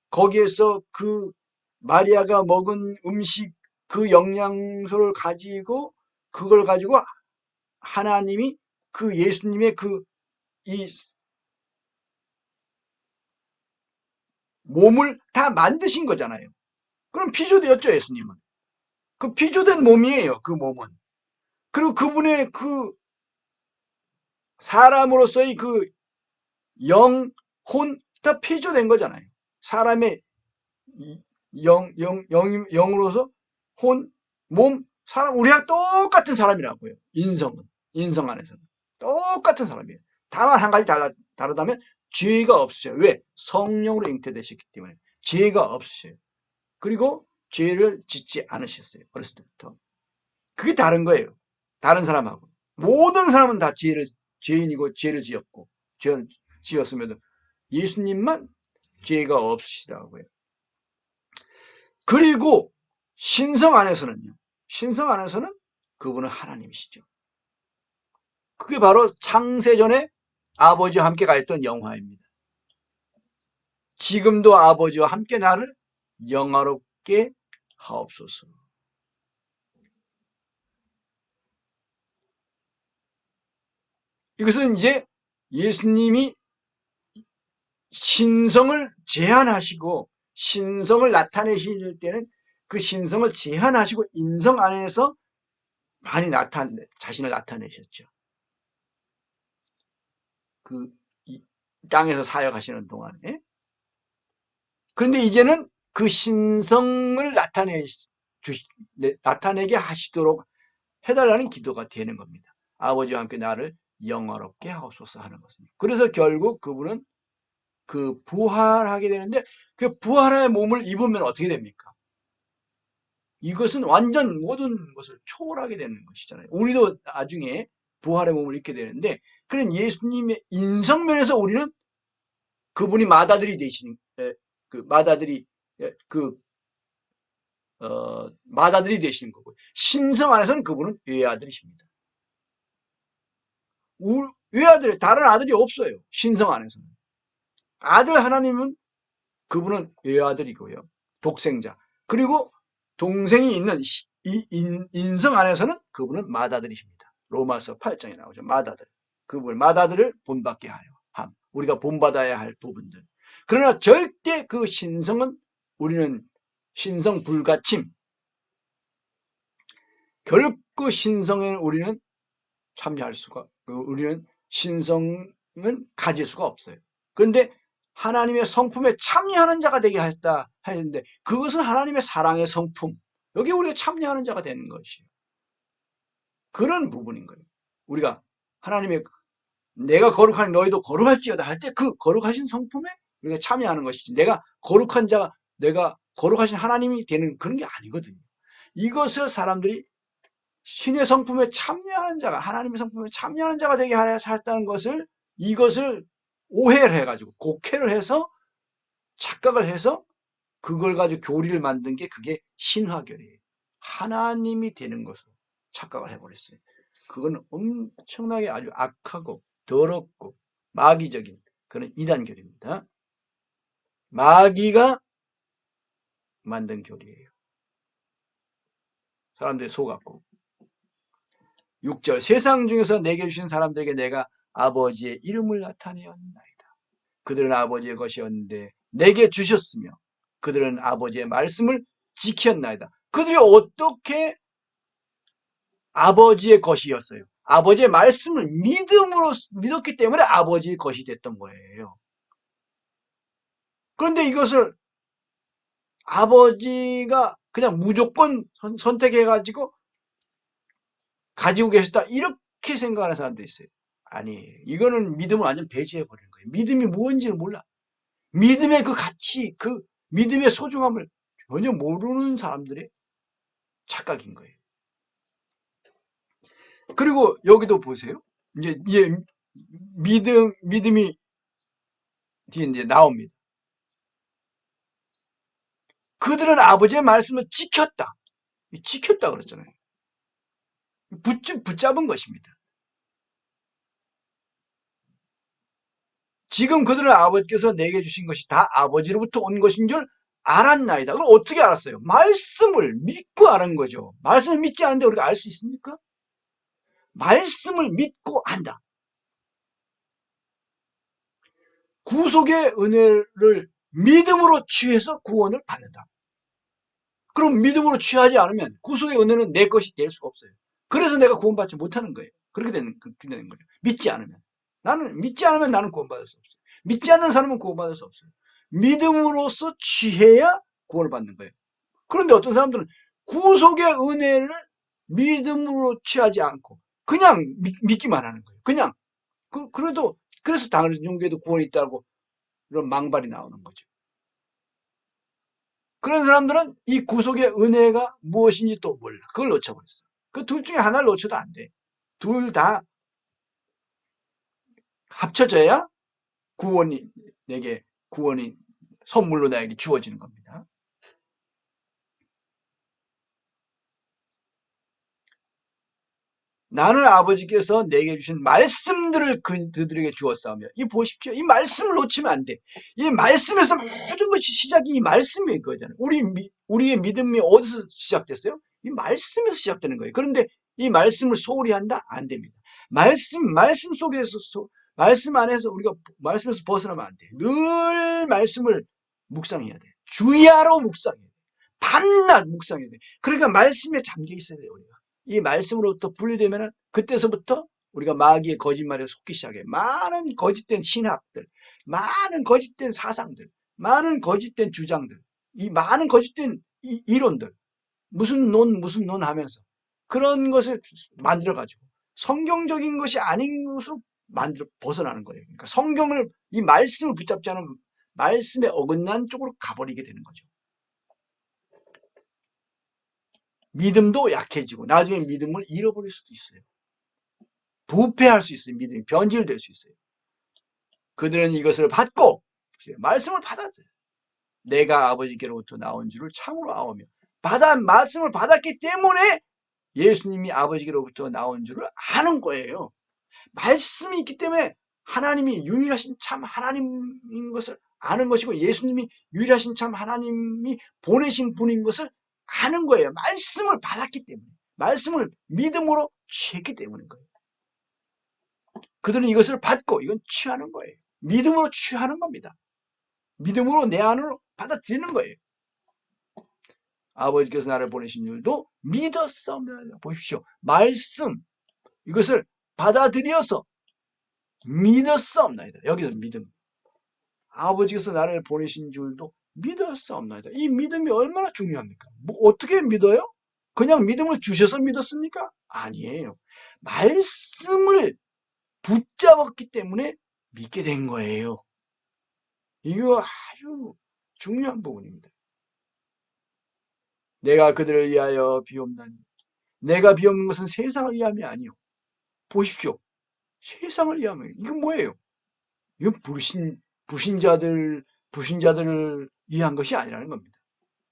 Speaker 1: 거기에서 그 마리아가 먹은 음식, 그 영양소를 가지고, 그걸 가지고 하나님이 그 예수님의 이 몸을 다 만드신 거잖아요. 그럼 피조되었죠, 예수님은. 그 피조된 몸이에요, 그 몸은. 그리고 그분의 사람으로서의 영, 혼, 다 피조된 거잖아요. 사람의 영으로서 혼, 몸, 사람, 우리랑 똑같은 사람이라고요. 인성 안에서는. 똑같은 사람이에요. 다만 한 가지 다르다면 죄가 없으셔요. 왜? 성령으로 잉태되셨기 때문에. 죄가 없으셔요. 그리고 죄를 짓지 않으셨어요. 어렸을 때부터. 그게 다른 거예요. 다른 사람하고. 모든 사람은 다 죄인이고 죄를 지었고, 죄를 지었으면 예수님만 죄가 없으시다고요. 그리고 신성 안에서는요. 신성 안에서는 그분은 하나님이시죠. 그게 바로 창세전에 아버지와 함께 가있던 영화입니다. 지금도 아버지와 함께 나를 영화롭게 하옵소서. 이것은 이제 예수님이 신성을 제한하시고 신성을 나타내실 때는 그 신성을 제한하시고 인성 안에서 많이 자신을 나타내셨죠. 땅에서 사역하시는 동안에. 그런데 이제는 그 신성을 나타내게 하시도록 해달라는 기도가 되는 겁니다. 아버지와 함께 나를 영화롭게 하옵소서 하는 것입니다. 그래서 결국 그분은 부활하게 되는데, 그 부활의 몸을 입으면 어떻게 됩니까? 이것은 완전 모든 것을 초월하게 되는 것이잖아요. 우리도 나중에 부활의 몸을 입게 되는데, 그런 예수님의 인성면에서 우리는 그분이 맏아들이 되시는, 맏아들이 되시는 거고, 신성 안에서는 그분은 외아들이십니다. 외아들, 다른 아들이 없어요. 신성 안에서는. 아들 하나님은 그분은 외아들이고요. 독생자. 그리고 동생이 있는 인성 안에서는 그분은 맏아들이십니다. 로마서 8장에 나오죠. 맏아들. 그분 맏아들을 본받게 하려 함. 우리가 본받아야 할 부분들. 그러나 절대 그 신성은 우리는 신성 불가침. 결코 신성에 우리는 참여할 수가, 우리는 신성은 가질 수가 없어요. 그런데 하나님의 성품에 참여하는 자가 되게 하셨다 하는데, 그것은 하나님의 사랑의 성품, 여기 우리가 참여하는 자가 되는 것이에요. 그런 부분인 거예요. 우리가 하나님의 내가 거룩하니 너희도 거룩할지어다 할 때 그 거룩하신 성품에 우리가 참여하는 것이지, 내가 거룩하신 하나님이 되는 그런 게 아니거든요. 이것을 사람들이 신의 성품에 참여하는 자가, 하나님의 성품에 참여하는 자가 되게 하셨다는 것을, 이것을 오해를 해가지고 곡해를 해서 착각을 해서 그걸 가지고 교리를 만든 게 그게 신화교리예요. 하나님이 되는 것으로 착각을 해버렸어요. 그건 엄청나게 아주 악하고 더럽고 마귀적인 그런 이단교리입니다. 마귀가 만든 교리예요. 사람들이 속았고. 6절 세상 중에서 내게 주신 사람들에게 내가 아버지의 이름을 나타내었나이다. 그들은 아버지의 것이었는데 내게 주셨으며 그들은 아버지의 말씀을 지켰나이다. 그들이 어떻게 아버지의 것이었어요? 아버지의 말씀을 믿음으로 믿었기 때문에 아버지의 것이 됐던 거예요. 그런데 이것을 아버지가 그냥 무조건 선택해가지고 가지고 계셨다 이렇게 생각하는 사람도 있어요. 아니, 이거는 믿음을 완전 배제해버리는 거예요. 믿음이 무엇인지를 몰라. 믿음의 그 가치, 그 믿음의 소중함을 전혀 모르는 사람들의 착각인 거예요. 그리고 여기도 보세요. 이제 믿음이 뒤에 이제 나옵니다. 그들은 아버지의 말씀을 지켰다. 지켰다 그랬잖아요. 붙잡은 것입니다. 지금 그들은 아버지께서 내게 주신 것이 다 아버지로부터 온 것인 줄 알았나이다. 그럼 어떻게 알았어요? 말씀을 믿고 아는 거죠. 말씀을 믿지 않는데 우리가 알 수 있습니까? 말씀을 믿고 안다. 구속의 은혜를 믿음으로 취해서 구원을 받는다. 그럼 믿음으로 취하지 않으면 구속의 은혜는 내 것이 될 수가 없어요. 그래서 내가 구원받지 못하는 거예요. 그렇게 되는 거예요. 믿지 않으면. 믿지 않으면 나는 구원받을 수 없어요. 믿지 않는 사람은 구원받을 수 없어요. 믿음으로써 취해야 구원을 받는 거예요. 그런데 어떤 사람들은 구속의 은혜를 믿음으로 취하지 않고 그냥 믿기만 하는 거예요. 그냥 그래서 다른 종교에도 구원이 있다고 이런 망발이 나오는 거죠. 그런 사람들은 이 구속의 은혜가 무엇인지 또 몰라. 그걸 놓쳐버렸어. 그 둘 중에 하나를 놓쳐도 안 돼. 둘 다 합쳐져야 구원이 선물로 나에게 주어지는 겁니다. 나는 아버지께서 내게 주신 말씀들을 그들에게 주었사오며, 이 보십시오. 이 말씀을 놓치면 안 돼. 이 말씀에서 모든 것이 시작이 이 말씀일 거잖아요. 우리의 믿음이 어디서 시작됐어요? 이 말씀에서 시작되는 거예요. 그런데 이 말씀을 소홀히 한다? 안 됩니다. 말씀 속에서, 말씀 안에서 우리가 말씀에서 벗어나면 안 돼. 늘 말씀을 묵상해야 돼. 주야로 묵상해야 돼. 밤낮 묵상해야 돼. 그러니까 말씀에 잠겨 있어야 돼요, 우리가. 이 말씀으로부터 분리되면 그때서부터 우리가 마귀의 거짓말에 속기 시작해. 많은 거짓된 신학들, 많은 거짓된 사상들, 많은 거짓된 주장들, 이 많은 거짓된 이론들, 무슨 논 하면서 그런 것을 만들어가지고 성경적인 것이 아닌 것으로 벗어나는 거예요. 그러니까 이 말씀을 붙잡지 않으면 말씀에 어긋난 쪽으로 가버리게 되는 거죠. 믿음도 약해지고 나중에 믿음을 잃어버릴 수도 있어요. 부패할 수 있어요. 믿음이 변질될 수 있어요. 그들은 이것을 받고 말씀을 받았어요. 내가 아버지께로부터 나온 줄을 참으로 아오며 말씀을 받았기 때문에 예수님이 아버지께로부터 나온 줄을 아는 거예요. 말씀이 있기 때문에 하나님이 유일하신 참 하나님인 것을 아는 것이고 예수님이 유일하신 참 하나님이 보내신 분인 것을 아는 거예요. 말씀을 받았기 때문에. 말씀을 믿음으로 취했기 때문인 거예요. 그들은 이것을 받고 이건 취하는 거예요. 믿음으로 취하는 겁니다. 믿음으로 내 안으로 받아들이는 거예요. 아버지께서 나를 보내신 줄도 믿었으며 보십시오. 말씀 이것을 받아들여서 믿었사옵나이다. 여기서 믿음. 아버지께서 나를 보내신 줄도 믿었사옵나이다. 이 믿음이 얼마나 중요합니까? 어떻게 믿어요? 그냥 믿음을 주셔서 믿었습니까? 아니에요. 말씀을 붙잡았기 때문에 믿게 된 거예요. 이거 아주 중요한 부분입니다. 내가 그들을 위하여 비옵나니 내가 비옵는 것은 세상을 위함이 아니요. 보십시오. 세상을 위하면 이건 뭐예요? 이건 부신자들을 위한 것이 아니라는 겁니다.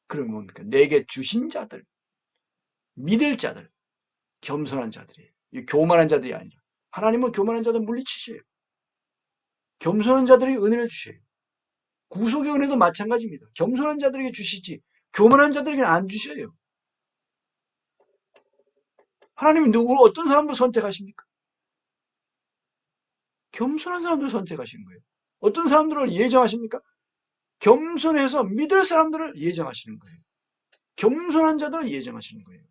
Speaker 1: 그러면 뭡니까? 내게 주신 자들, 믿을 자들, 겸손한 자들이에요. 교만한 자들이 아니라 하나님은 교만한 자들 물리치셔요. 겸손한 자들에게 은혜를 주셔요. 구속의 은혜도 마찬가지입니다. 겸손한 자들에게 주시지 교만한 자들에게는 안 주셔요. 하나님이 어떤 사람을 선택하십니까? 겸손한 사람들을 선택하시는 거예요. 어떤 사람들을 예정하십니까? 겸손해서 믿을 사람들을 예정하시는 거예요. 겸손한 자들을 예정하시는 거예요.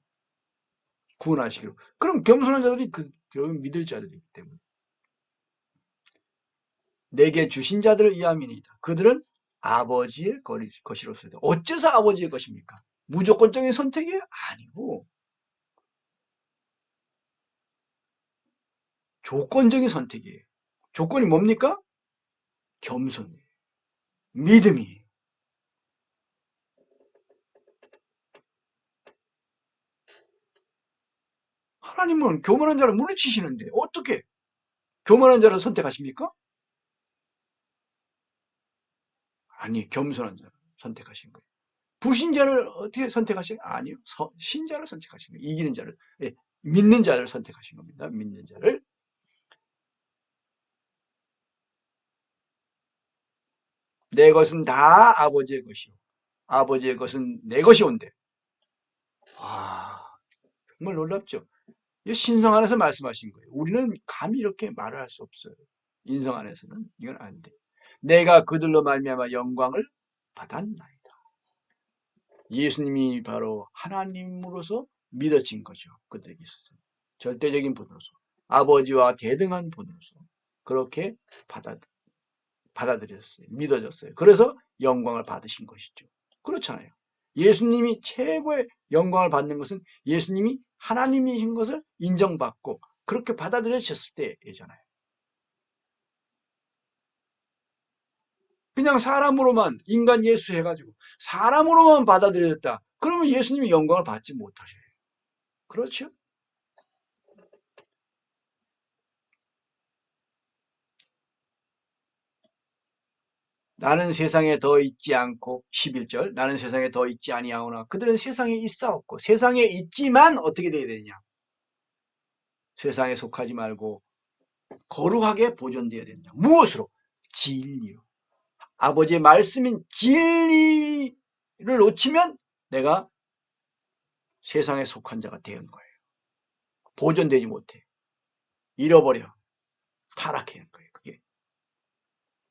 Speaker 1: 구원하시기로. 그럼 겸손한 자들이 결국 믿을 자들이기 때문에. 내게 주신 자들을 위함이니이다. 그들은 아버지의 것이로소이다. 어째서 아버지의 것입니까? 무조건적인 선택이 아니고 조건적인 선택이에요. 조건이 뭡니까? 겸손이에요. 믿음이에요. 하나님은 교만한 자를 물리치시는데 어떻게 교만한 자를 선택하십니까? 아니, 겸손한 자를 선택하신 거예요. 부신자를 어떻게 선택하신 거예요? 아니요. 신자를 선택하신 거예요. 이기는 자를, 예, 믿는 자를 선택하신 겁니다. 믿는 자를. 내 것은 다 아버지의 것이요. 아버지의 것은 내 것이 온대. 와, 정말 놀랍죠? 이 신성 안에서 말씀하신 거예요. 우리는 감히 이렇게 말을 할 수 없어요. 인성 안에서는 이건 안 돼. 내가 그들로 말미암아 영광을 받았나이다. 예수님이 바로 하나님으로서 믿어진 거죠. 그들에게 있어서. 절대적인 분으로서. 아버지와 대등한 분으로서. 그렇게 받아들였어요. 믿어졌어요. 그래서 영광을 받으신 것이죠. 그렇잖아요. 예수님이 최고의 영광을 받는 것은 예수님이 하나님이신 것을 인정받고 그렇게 받아들여졌을 때잖아요. 그냥 사람으로만 인간 예수 해가지고 사람으로만 받아들여졌다. 그러면 예수님이 영광을 받지 못하셔요. 그렇죠? 나는 세상에 더 있지 않고 11절 나는 세상에 더 있지 아니하오나 그들은 세상에 있사옵고 세상에 있지만 어떻게 돼야 되느냐? 세상에 속하지 말고 거룩하게 보존되어야 된다. 무엇으로? 진리로. 아버지의 말씀인 진리를 놓치면 내가 세상에 속한 자가 되는 거예요. 보존되지 못해. 잃어버려. 타락하는 거예요. 그게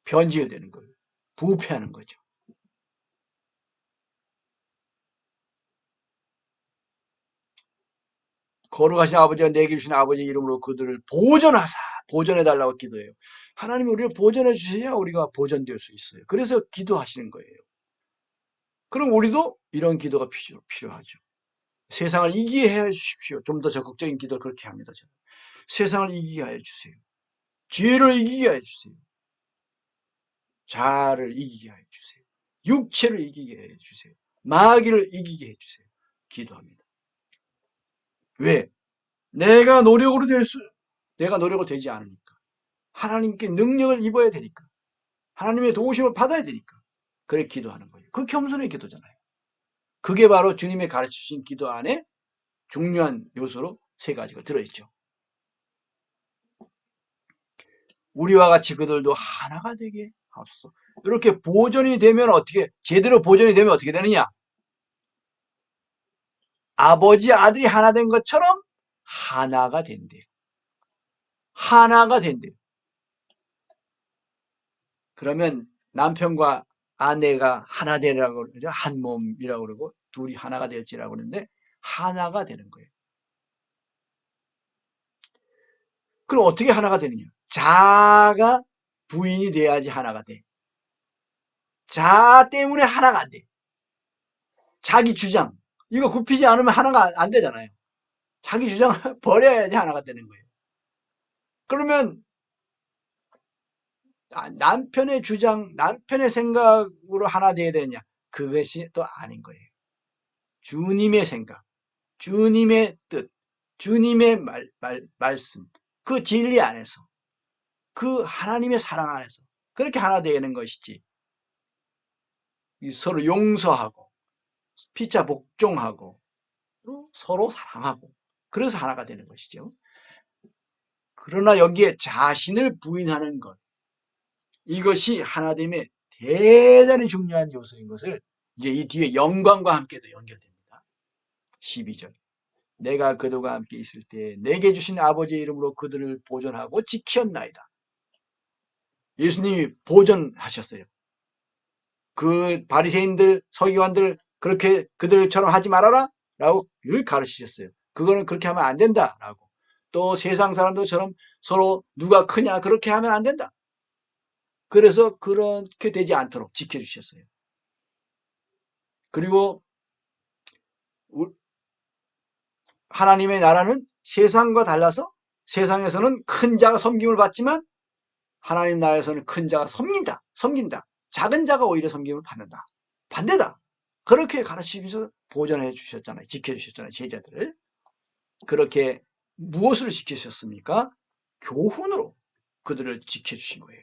Speaker 1: 변질되는 거예요. 부패하는 거죠. 거룩하신 아버지가 내게 주신 아버지의 이름으로 그들을 보존하사 보존해달라고 기도해요. 하나님이 우리를 보존해 주셔야 우리가 보존될 수 있어요. 그래서 기도하시는 거예요. 그럼 우리도 이런 기도가 필요하죠. 세상을 이기게 해 주십시오. 좀 더 적극적인 기도를 그렇게 합니다. 저는. 세상을 이기게 해 주세요. 죄를 이기게 해 주세요. 자아를 이기게 해 주세요. 육체를 이기게 해 주세요. 마귀를 이기게 해 주세요. 기도합니다. 왜? 내가 노력으로 되지 않으니까. 하나님께 능력을 입어야 되니까. 하나님의 도우심을 받아야 되니까. 그래 기도하는 거예요. 그 겸손의 기도잖아요. 그게 바로 주님의 가르치신 기도 안에 중요한 요소로 세 가지가 들어있죠. 우리와 같이 그들도 하나가 되게 하옵소서. 이렇게 보존이 되면 어떻게, 제대로 보존이 되면 어떻게 되느냐? 아버지, 아들이 하나 된 것처럼 하나가 된대요. 하나가 된대요. 그러면 남편과 아내가 하나 되라고 그러죠. 한 몸이라고 그러고, 둘이 하나가 될지라고 그러는데, 하나가 되는 거예요. 그럼 어떻게 하나가 되느냐? 자아가 부인이 돼야지 하나가 돼. 자아 때문에 하나가 안 돼. 자기 주장. 이거 굽히지 않으면 하나가 안 되잖아요. 자기 주장을 버려야지 하나가 되는 거예요. 그러면 남편의 주장, 남편의 생각으로 하나 돼야 되느냐? 그것이 또 아닌 거예요. 주님의 생각, 주님의 뜻, 주님의 말씀, 그 진리 안에서, 그 하나님의 사랑 안에서 그렇게 하나 되는 것이지. 서로 용서하고, 피차 복종하고, 서로 사랑하고, 그래서 하나가 되는 것이죠. 그러나 여기에 자신을 부인하는 것, 이것이 하나됨의 대단히 중요한 요소인 것을 이제 이 뒤에 영광과 함께도 연결됩니다. 12절. 내가 그들과 함께 있을 때 내게 주신 아버지의 이름으로 그들을 보존하고 지켰나이다. 예수님이 보전하셨어요. 그 바리새인들, 서기관들 그렇게 그들처럼 하지 말아라 라고 늘 가르치셨어요. 그거는 그렇게 하면 안 된다라고. 또 세상 사람들처럼 서로 누가 크냐 그렇게 하면 안 된다. 그래서 그렇게 되지 않도록 지켜주셨어요. 그리고 하나님의 나라는 세상과 달라서 세상에서는 큰 자가 섬김을 받지만 하나님 나라에서는 큰 자가 섬긴다. 작은 자가 오히려 섬김을 받는다. 반대다. 그렇게 가르치면서 보존해 주셨잖아요. 지켜주셨잖아요. 제자들을. 그렇게 무엇으로 지키셨습니까? 교훈으로 그들을 지켜주신 거예요.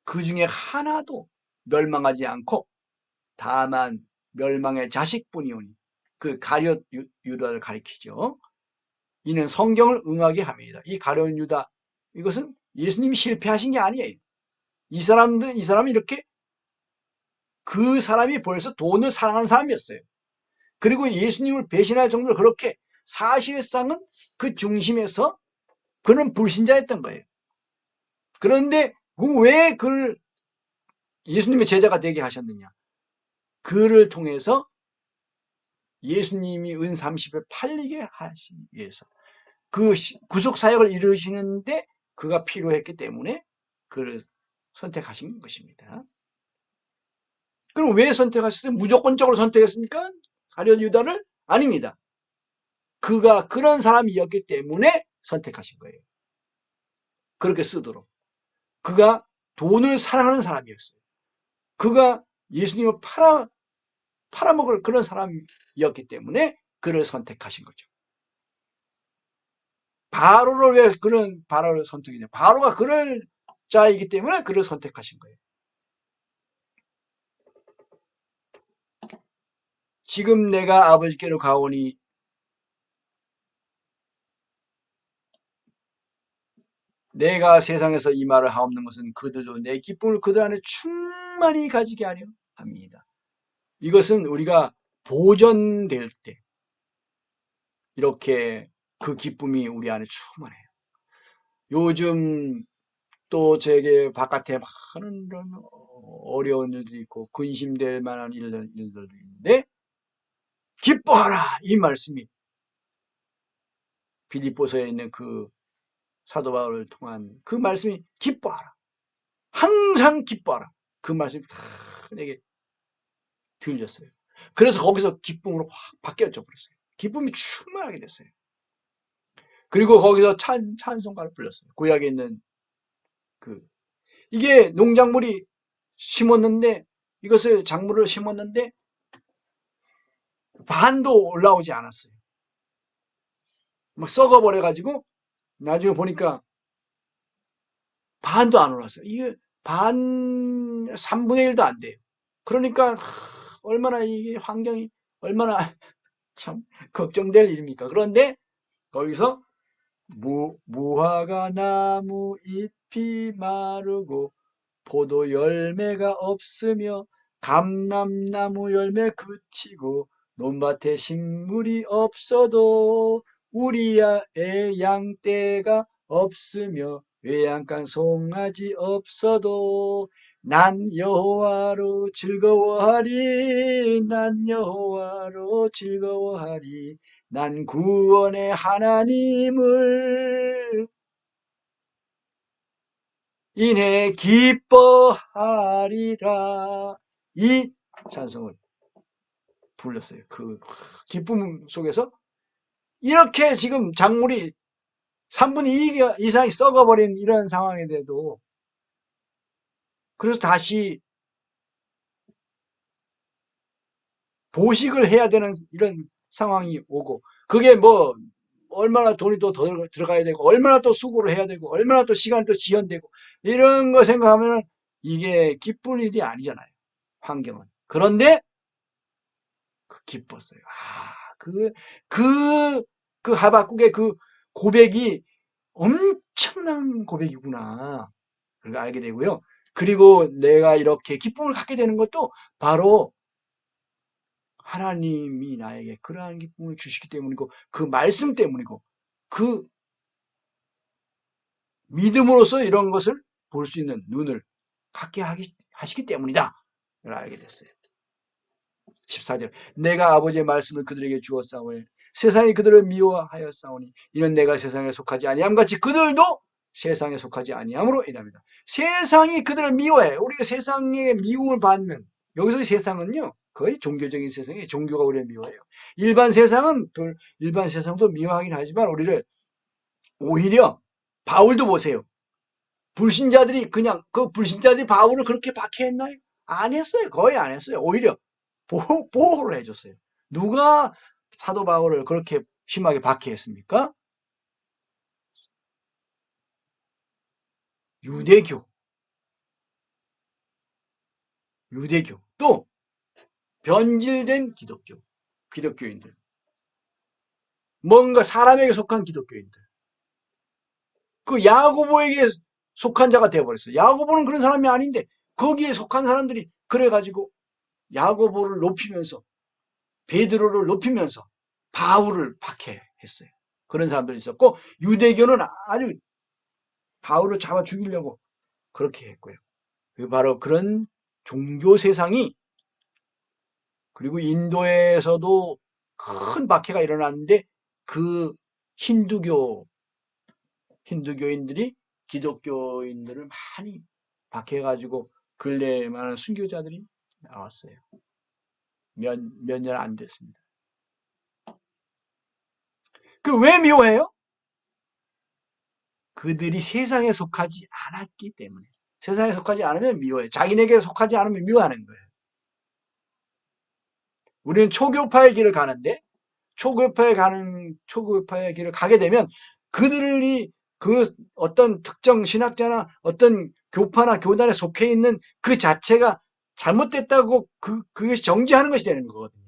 Speaker 1: 그 중에 하나도 멸망하지 않고 다만 멸망의 자식뿐이오니 그 가룟 유다를 가리키죠. 이는 성경을 응하게 합니다. 이 가룟 유다 이것은 예수님이 실패하신 게 아니에요. 이 사람이 이렇게 그 사람이 벌써 돈을 사랑하는 사람이었어요. 그리고 예수님을 배신할 정도로 그렇게 사실상은 그 중심에서 그는 불신자였던 거예요. 그런데 왜 그를 예수님의 제자가 되게 하셨느냐? 그를 통해서 예수님이 은 30을 팔리게 하시기 위해서 그 구속 사역을 이루시는데 그가 필요했기 때문에 그를 선택하신 것입니다. 그럼 왜 선택하셨어요? 무조건적으로 선택했습니까? 가룟 유다를? 아닙니다. 그가 그런 사람이었기 때문에 선택하신 거예요. 그렇게 쓰도록. 그가 돈을 사랑하는 사람이었어요. 그가 예수님을 팔아먹을 그런 사람이었기 때문에 그를 선택하신 거죠. 바로를 왜 그런 바로를 선택했냐? 바로가 그럴 자이기 때문에 그를 선택하신 거예요. 지금 내가 아버지께로 가오니 내가 세상에서 이 말을 하옵는 것은 그들도 내 기쁨을 그들 안에 충만히 가지게 하려 합니다. 이것은 우리가 보존될 때 이렇게 그 기쁨이 우리 안에 충만해요. 요즘 또 제게 바깥에 많은 이런 어려운 일들이 있고 근심될 만한 일들도 있는데 기뻐하라 이 말씀이 빌립보서에 있는 그 사도 바울을 통한 그 말씀이 기뻐하라 항상 기뻐하라 그 말씀이 다 내게 들렸어요. 그래서 거기서 기쁨으로 확 바뀌었죠. 그랬어요. 기쁨이 충만하게 됐어요. 그리고 거기서 찬송가를 불렀어요. 구약에 있는 그 이게 농작물이 심었는데 이것을 작물을 심었는데 반도 올라오지 않았어요. 막 썩어버려 가지고 나중에 보니까 반도 안 올랐어요. 이게 반 3분의 1도 안 돼요. 그러니까 얼마나 이게 환경이 얼마나 참 걱정될 일입니까? 그런데 거기서 무화과 나무 잎이 마르고 포도 열매가 없으며 감람나무 열매 그치고 논밭에 식물이 없어도 우리의 양떼가 없으며 외양간 송아지 없어도 난 여호와로 즐거워하리 난 여호와로 즐거워하리 난 구원의 하나님을 인해 기뻐하리라. 이 찬송을 불렀어요. 그 기쁨 속에서 이렇게 지금 작물이 3분의 2 이상이 썩어버린 이런 상황인데도 그래서 다시 보식을 해야 되는 이런 상황이 오고 그게 뭐 얼마나 돈이 또 더 들어가야 되고 얼마나 또 수고를 해야 되고 얼마나 또 시간이 또 지연되고 이런 거 생각하면 이게 기쁠 일이 아니잖아요. 환경은. 그런데 기뻤어요. 그 하박국의 그 고백이 엄청난 고백이구나. 그걸 알게 되고요. 그리고 내가 이렇게 기쁨을 갖게 되는 것도 바로 하나님이 나에게 그러한 기쁨을 주시기 때문이고 그 말씀 때문이고 그 믿음으로써 이런 것을 볼 수 있는 눈을 갖게 하시기 때문이다. 를 알게 됐어요. 14절 내가 아버지의 말씀을 그들에게 주었사오니 세상이 그들을 미워하였사오니 이는 내가 세상에 속하지 아니함 같이 그들도 세상에 속하지 아니함으로 인합니다. 세상이 그들을 미워해. 우리가 세상의 미움을 받는 여기서 세상은요 거의 종교적인 세상이에요. 종교가 우리를 미워해요. 일반 세상도 미워하긴 하지만 우리를 오히려 바울도 보세요. 불신자들이 그냥 그 불신자들이 바울을 그렇게 박해했나요? 안 했어요. 거의 안 했어요. 오히려 보호를 해줬어요. 누가 사도 바울을 그렇게 심하게 박해했습니까? 유대교. 또 변질된 기독교인들. 뭔가 사람에게 속한 기독교인들. 그 야고보에게 속한 자가 되어버렸어요. 야고보는 그런 사람이 아닌데 거기에 속한 사람들이 그래가지고 야고보를 높이면서 베드로를 높이면서 바울을 박해했어요. 그런 사람들이 있었고 유대교는 아주 바울을 잡아 죽이려고 그렇게 했고요. 바로 그런 종교 세상이 그리고 인도에서도 큰 박해가 일어났는데 그 힌두교인들이 기독교인들을 많이 박해가지고 근래에 많은 순교자들이 나왔어요. 몇 년 안 됐습니다. 그 왜 미워해요? 그들이 세상에 속하지 않았기 때문에. 세상에 속하지 않으면 미워해요. 자기네에게 속하지 않으면 미워하는 거예요. 우리는 초교파의 길을 가는데 초교파의 길을 가게 되면 그들이 그 어떤 특정 신학자나 어떤 교파나 교단에 속해 있는 그 자체가 잘못됐다고 그것이 정죄하는 것이 되는 거거든요.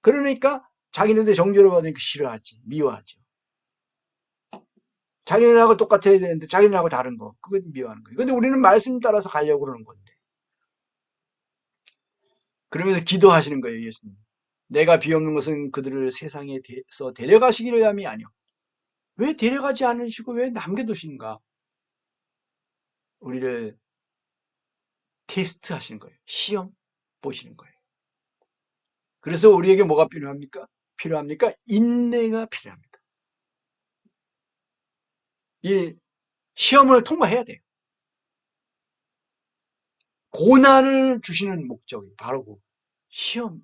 Speaker 1: 그러니까 자기네들 정죄를 받으니까 싫어하지, 미워하죠. 자기네들하고 똑같아야 되는데 자기네들하고 다른 거, 그건 미워하는 거예요. 근데 우리는 말씀 따라서 가려고 그러는 건데. 그러면서 기도하시는 거예요, 예수님. 내가 비옵는 것은 그들을 세상에서 데려가시기를 함이 아니오. 왜 데려가지 않으시고 왜 남겨두신가? 우리를 테스트 하시는 거예요. 시험 보시는 거예요. 그래서 우리에게 뭐가 필요합니까? 인내가 필요합니다. 이 시험을 통과해야 돼요. 고난을 주시는 목적이 바로 그 시험.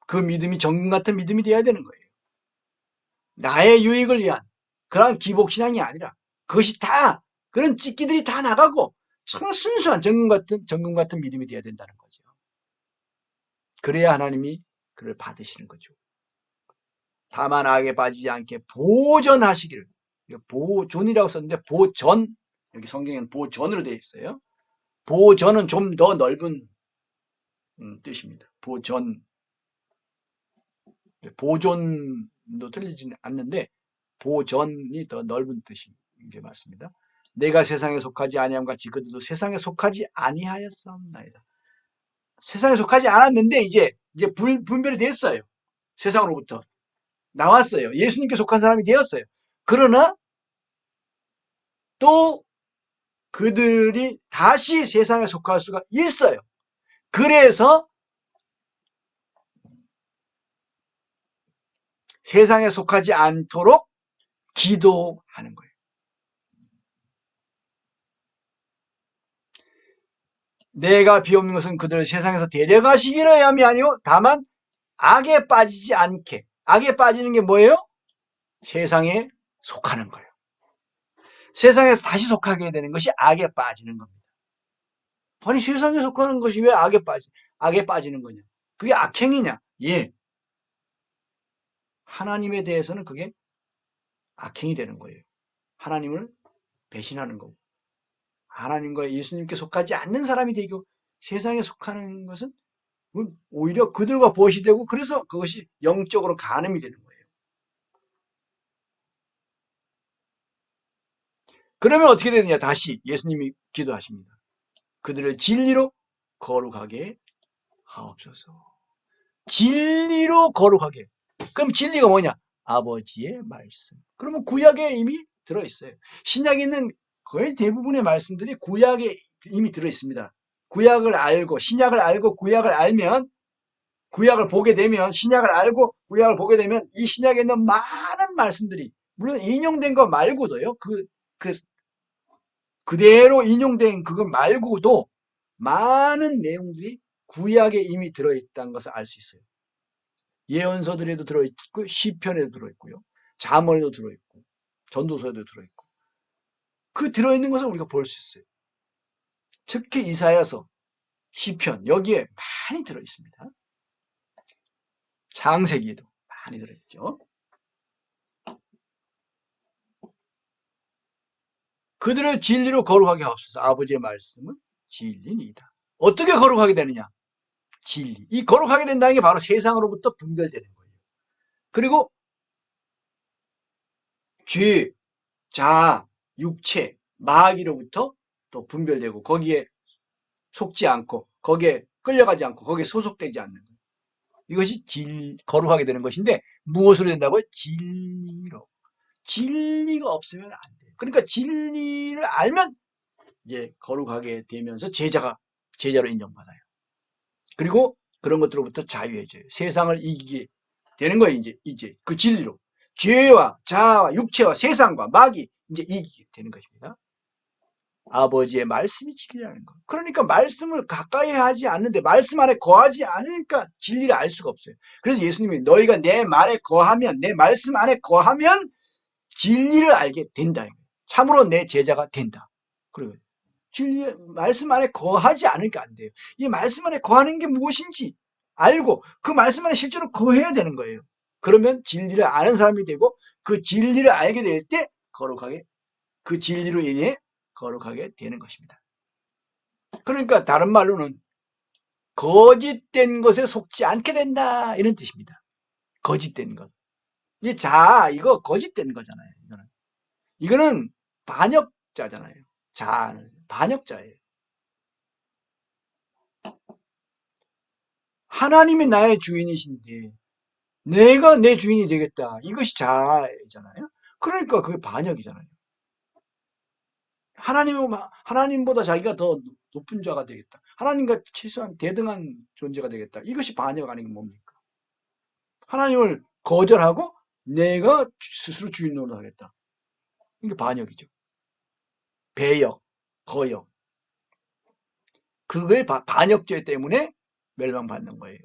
Speaker 1: 그 믿음이 정금 같은 믿음이 돼야 되는 거예요. 나의 유익을 위한 그러한 기복신앙이 아니라 그것이 다 그런 찢기들이 다 나가고 정말 순수한 정금 같은 믿음이 돼야 된다는 거죠. 그래야 하나님이 그를 받으시는 거죠. 다만 악에 빠지지 않게 보전하시기를. 보존이라고 썼는데 보전, 여기 성경에는 보전으로 되어 있어요. 보전은 좀 더 넓은 뜻입니다. 보존도 틀리지는 않는데 보전이 더 넓은 뜻인 게 맞습니다. 내가 세상에 속하지 아니함 같이 그들도 세상에 속하지 아니하였사옵나이다. 세상에 속하지 않았는데 이제 분별이 됐어요. 세상으로부터 나왔어요. 예수님께 속한 사람이 되었어요. 그러나 또 그들이 다시 세상에 속할 수가 있어요. 그래서 세상에 속하지 않도록 기도하는 거예요. 내가 비옵는 것은 그들을 세상에서 데려가시기를 함이 아니오 다만 악에 빠지지 않게. 악에 빠지는 게 뭐예요? 세상에 속하는 거예요. 세상에서 다시 속하게 되는 것이 악에 빠지는 겁니다. 아니 세상에 속하는 것이 왜 악에 빠지는 거냐? 그게 악행이냐? 예. 하나님에 대해서는 그게 악행이 되는 거예요. 하나님을 배신하는 거고. 하나님과 예수님께 속하지 않는 사람이 되고 세상에 속하는 것은 오히려 그들과 벗이 되고 그래서 그것이 영적으로 간음이 되는 거예요. 그러면 어떻게 되느냐? 다시 예수님이 기도하십니다. 그들을 진리로 거룩하게 하옵소서. 진리로 거룩하게. 그럼 진리가 뭐냐? 아버지의 말씀. 그러면 구약에 이미 들어있어요. 신약에 있는 거의 대부분의 말씀들이 구약에 이미 들어있습니다. 구약을 알고 신약을 알고 구약을 알면 구약을 보게 되면 신약을 알고 구약을 보게 되면 이 신약에 있는 많은 말씀들이 물론 인용된 거 말고도요. 그대로 인용된 그거 말고도 많은 내용들이 구약에 이미 들어있다는 것을 알 수 있어요. 예언서들에도 들어있고 시편에도 들어있고요. 잠언에도 들어있고 전도서에도 들어있고 그 들어있는 것을 우리가 볼 수 있어요. 특히 이사야서, 시편 여기에 많이 들어있습니다. 창세기에도 많이 들어있죠. 그들을 진리로 거룩하게 하옵소서. 아버지의 말씀은 진리니이다. 어떻게 거룩하게 되느냐? 진리. 이 거룩하게 된다는 게 바로 세상으로부터 분별되는 거예요. 그리고 죄, 자, 육체, 마귀로부터 또 분별되고 거기에 속지 않고 거기에 끌려가지 않고 거기에 소속되지 않는 거예요. 이것이 거룩하게 되는 것인데 무엇으로 된다고요? 진리로. 진리가 없으면 안 돼요. 그러니까 진리를 알면 이제 거룩하게 되면서 제자로 인정받아요. 그리고 그런 것들로부터 자유해져요. 세상을 이기게 되는 거예요. 이제 그 진리로 죄와 자아와 육체와 세상과 마귀 이제 이기게 되는 것입니다. 아버지의 말씀이 진리라는 거. 그러니까 말씀을 가까이 하지 않는데 말씀 안에 거하지 않으니까 진리를 알 수가 없어요. 그래서 예수님이 너희가 내 말에 거하면 내 말씀 안에 거하면 진리를 알게 된다. 참으로 내 제자가 된다. 그리고 진리 말씀 안에 거하지 않으니까 안 돼요. 이 말씀 안에 거하는 게 무엇인지 알고 그 말씀 안에 실제로 거해야 되는 거예요. 그러면 진리를 아는 사람이 되고 그 진리를 알게 될 때 거룩하게 그 진리로 인해 거룩하게 되는 것입니다. 그러니까 다른 말로는 거짓된 것에 속지 않게 된다 이런 뜻입니다. 거짓된 것. 이 이거 거짓된 거잖아요. 이거는 반역자잖아요. 자아는 반역자예요. 하나님이 나의 주인이신데 내가 내 주인이 되겠다. 이것이 자아잖아요. 그러니까 그게 반역이잖아요. 하나님보다 자기가 더 높은 자가 되겠다. 하나님과 최소한 대등한 존재가 되겠다. 이것이 반역 아니면 뭡니까? 하나님을 거절하고 내가 스스로 주인 노릇 하겠다. 이게 반역이죠. 배역, 거역. 그거의 반역죄 때문에 멸망받는 거예요.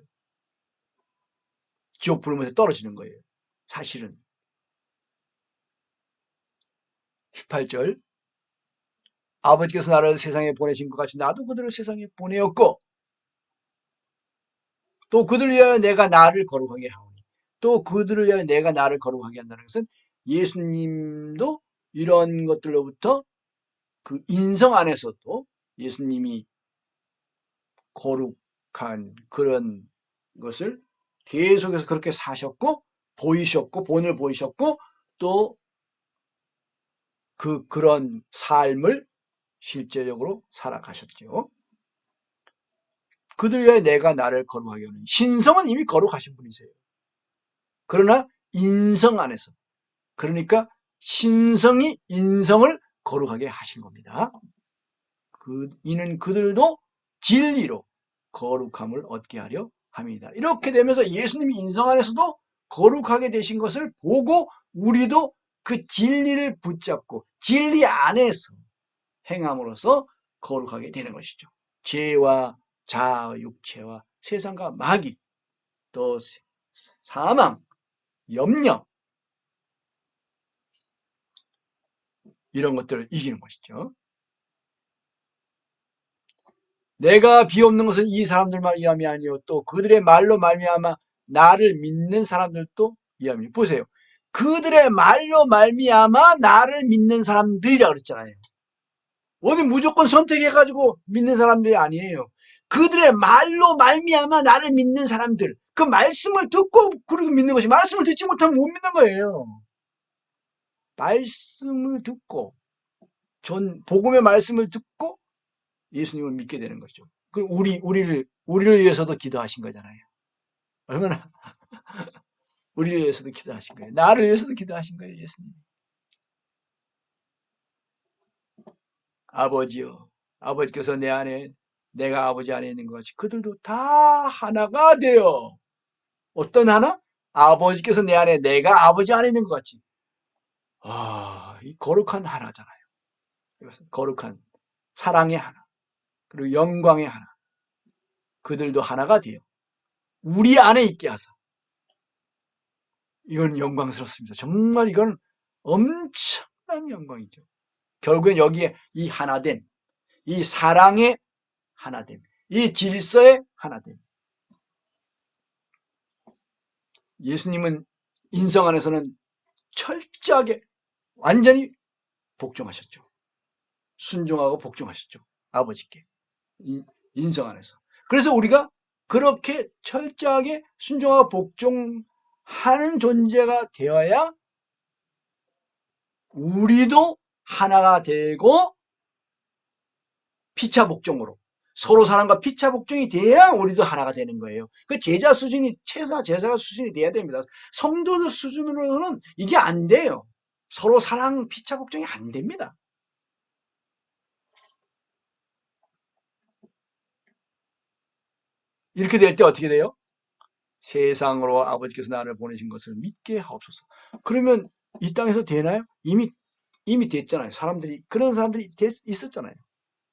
Speaker 1: 지옥 부르면서 떨어지는 거예요. 사실은. 18절 아버지께서 나를 세상에 보내신 것 같이 나도 그들을 세상에 보내었고 또 그들을 위하여 내가 나를 거룩하게 하오니 또 그들을 위하여 내가 나를 거룩하게 한다는 것은 예수님도 이런 것들로부터 그 인성 안에서도 예수님이 거룩한 그런 것을 계속해서 그렇게 사셨고 보이셨고 본을 보이셨고 또 그런 삶을 실제적으로 살아가셨죠. 그들 위하여 내가 나를 거룩하게 하는 신성은 이미 거룩하신 분이세요. 그러나 인성 안에서 그러니까 신성이 인성을 거룩하게 하신 겁니다. 이는 그들도 진리로 거룩함을 얻게 하려 함이다. 이렇게 되면서 예수님이 인성 안에서도 거룩하게 되신 것을 보고 우리도 그 진리를 붙잡고 진리 안에서 행함으로써 거룩하게 되는 것이죠. 죄와 자아, 육체와 세상과 마귀, 또 사망, 염려 이런 것들을 이기는 것이죠. 내가 비옵는 것은 이 사람들만 위함이 아니요 또 그들의 말로 말미암아 나를 믿는 사람들도 위함이. 보세요. 그들의 말로 말미암아 나를 믿는 사람들이라고 그랬잖아요. 어디 무조건 선택해가지고 믿는 사람들이 아니에요. 그들의 말로 말미암아 나를 믿는 사람들. 그 말씀을 듣고 그리고 믿는 것이 말씀을 듣지 못하면 못 믿는 거예요. 말씀을 듣고 복음의 말씀을 듣고 예수님을 믿게 되는 거죠. 그 우리를 위해서도 기도하신 거잖아요. 얼마나 우리를 위해서도 기도하신 거예요. 나를 위해서도 기도하신 거예요, 예수님. 아버지요, 아버지께서 내 안에, 내가 아버지 안에 있는 것 같이 그들도 다 하나가 되어. 어떤 하나? 아버지께서 내 안에, 내가 아버지 안에 있는 것 같이. 이 거룩한 하나잖아요. 이것은 거룩한 사랑의 하나, 그리고 영광의 하나. 그들도 하나가 되어 우리 안에 있게 하사. 이건 영광스럽습니다. 정말 이건 엄청난 영광이죠. 결국엔 여기에 이 하나됨, 이 사랑의 하나됨, 이 질서의 하나됨. 예수님은 인성 안에서는 철저하게 완전히 복종하셨죠. 순종하고 복종하셨죠. 아버지께. 인성 안에서. 그래서 우리가 그렇게 철저하게 순종하고 복종하는 존재가 되어야 우리도 하나가 되고 피차 복종으로 서로 사랑과 피차 복종이 돼야 우리도 하나가 되는 거예요. 그 제자 수준이 최소한 제자 수준이 돼야 됩니다. 성도들 수준으로는 이게 안 돼요. 서로 사랑 피차 복종이 안 됩니다. 이렇게 될 때 어떻게 돼요? 세상으로 아버지께서 나를 보내신 것을 믿게 하옵소서. 그러면 이 땅에서 되나요? 이미 됐잖아요. 사람들이 그런 사람들이 있었잖아요.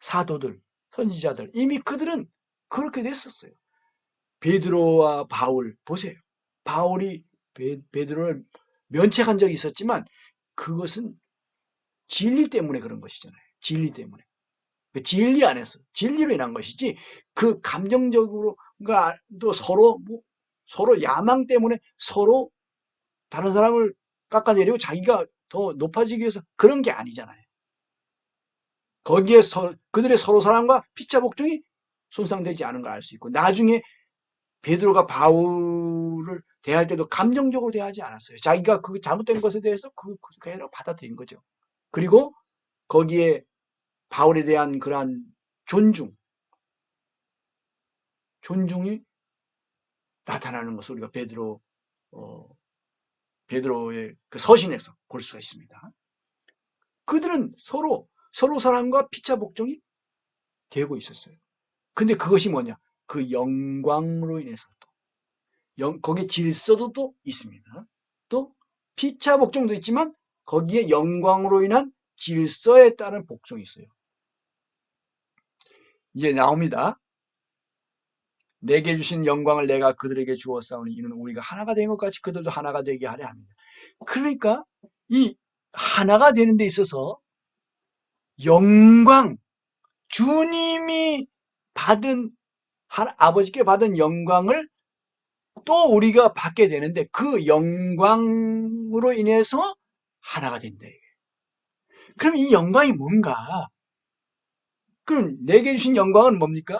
Speaker 1: 사도들, 선지자들 이미 그들은 그렇게 됐었어요. 베드로와 바울 보세요. 바울이 베드로를 면책한 적이 있었지만 그것은 진리 때문에 그런 것이잖아요. 진리 때문에. 그 진리 안에서 진리로 인한 것이지 그 감정적으로가 또 서로 야망 때문에 서로 다른 사람을 깎아내리고 자기가 더 높아지기 위해서 그런 게 아니잖아요. 거기에 그들의 서로 사랑과 피차 복종이 손상되지 않은 걸 알 수 있고 나중에 베드로가 바울을 대할 때도 감정적으로 대하지 않았어요. 자기가 그 잘못된 것에 대해서 그대로 받아들인 거죠. 그리고 거기에 바울에 대한 그러한 존중이 나타나는 것을 우리가 베드로의 그 서신에서 볼 수가 있습니다. 그들은 서로 사랑과 피차 복종이 되고 있었어요. 근데 그것이 뭐냐? 그 영광으로 인해서 거기에 질서도 또 있습니다. 또 피차 복종도 있지만 거기에 영광으로 인한 질서에 따른 복종이 있어요. 이제 나옵니다. 내게 주신 영광을 내가 그들에게 주었사오니 이는 우리가 하나가 된 것 같이 그들도 하나가 되게 하려 합니다. 그러니까 이 하나가 되는 데 있어서 영광, 주님이 아버지께 받은 영광을 또 우리가 받게 되는데 그 영광으로 인해서 하나가 된다. 그럼 이 영광이 뭔가? 그럼 내게 주신 영광은 뭡니까?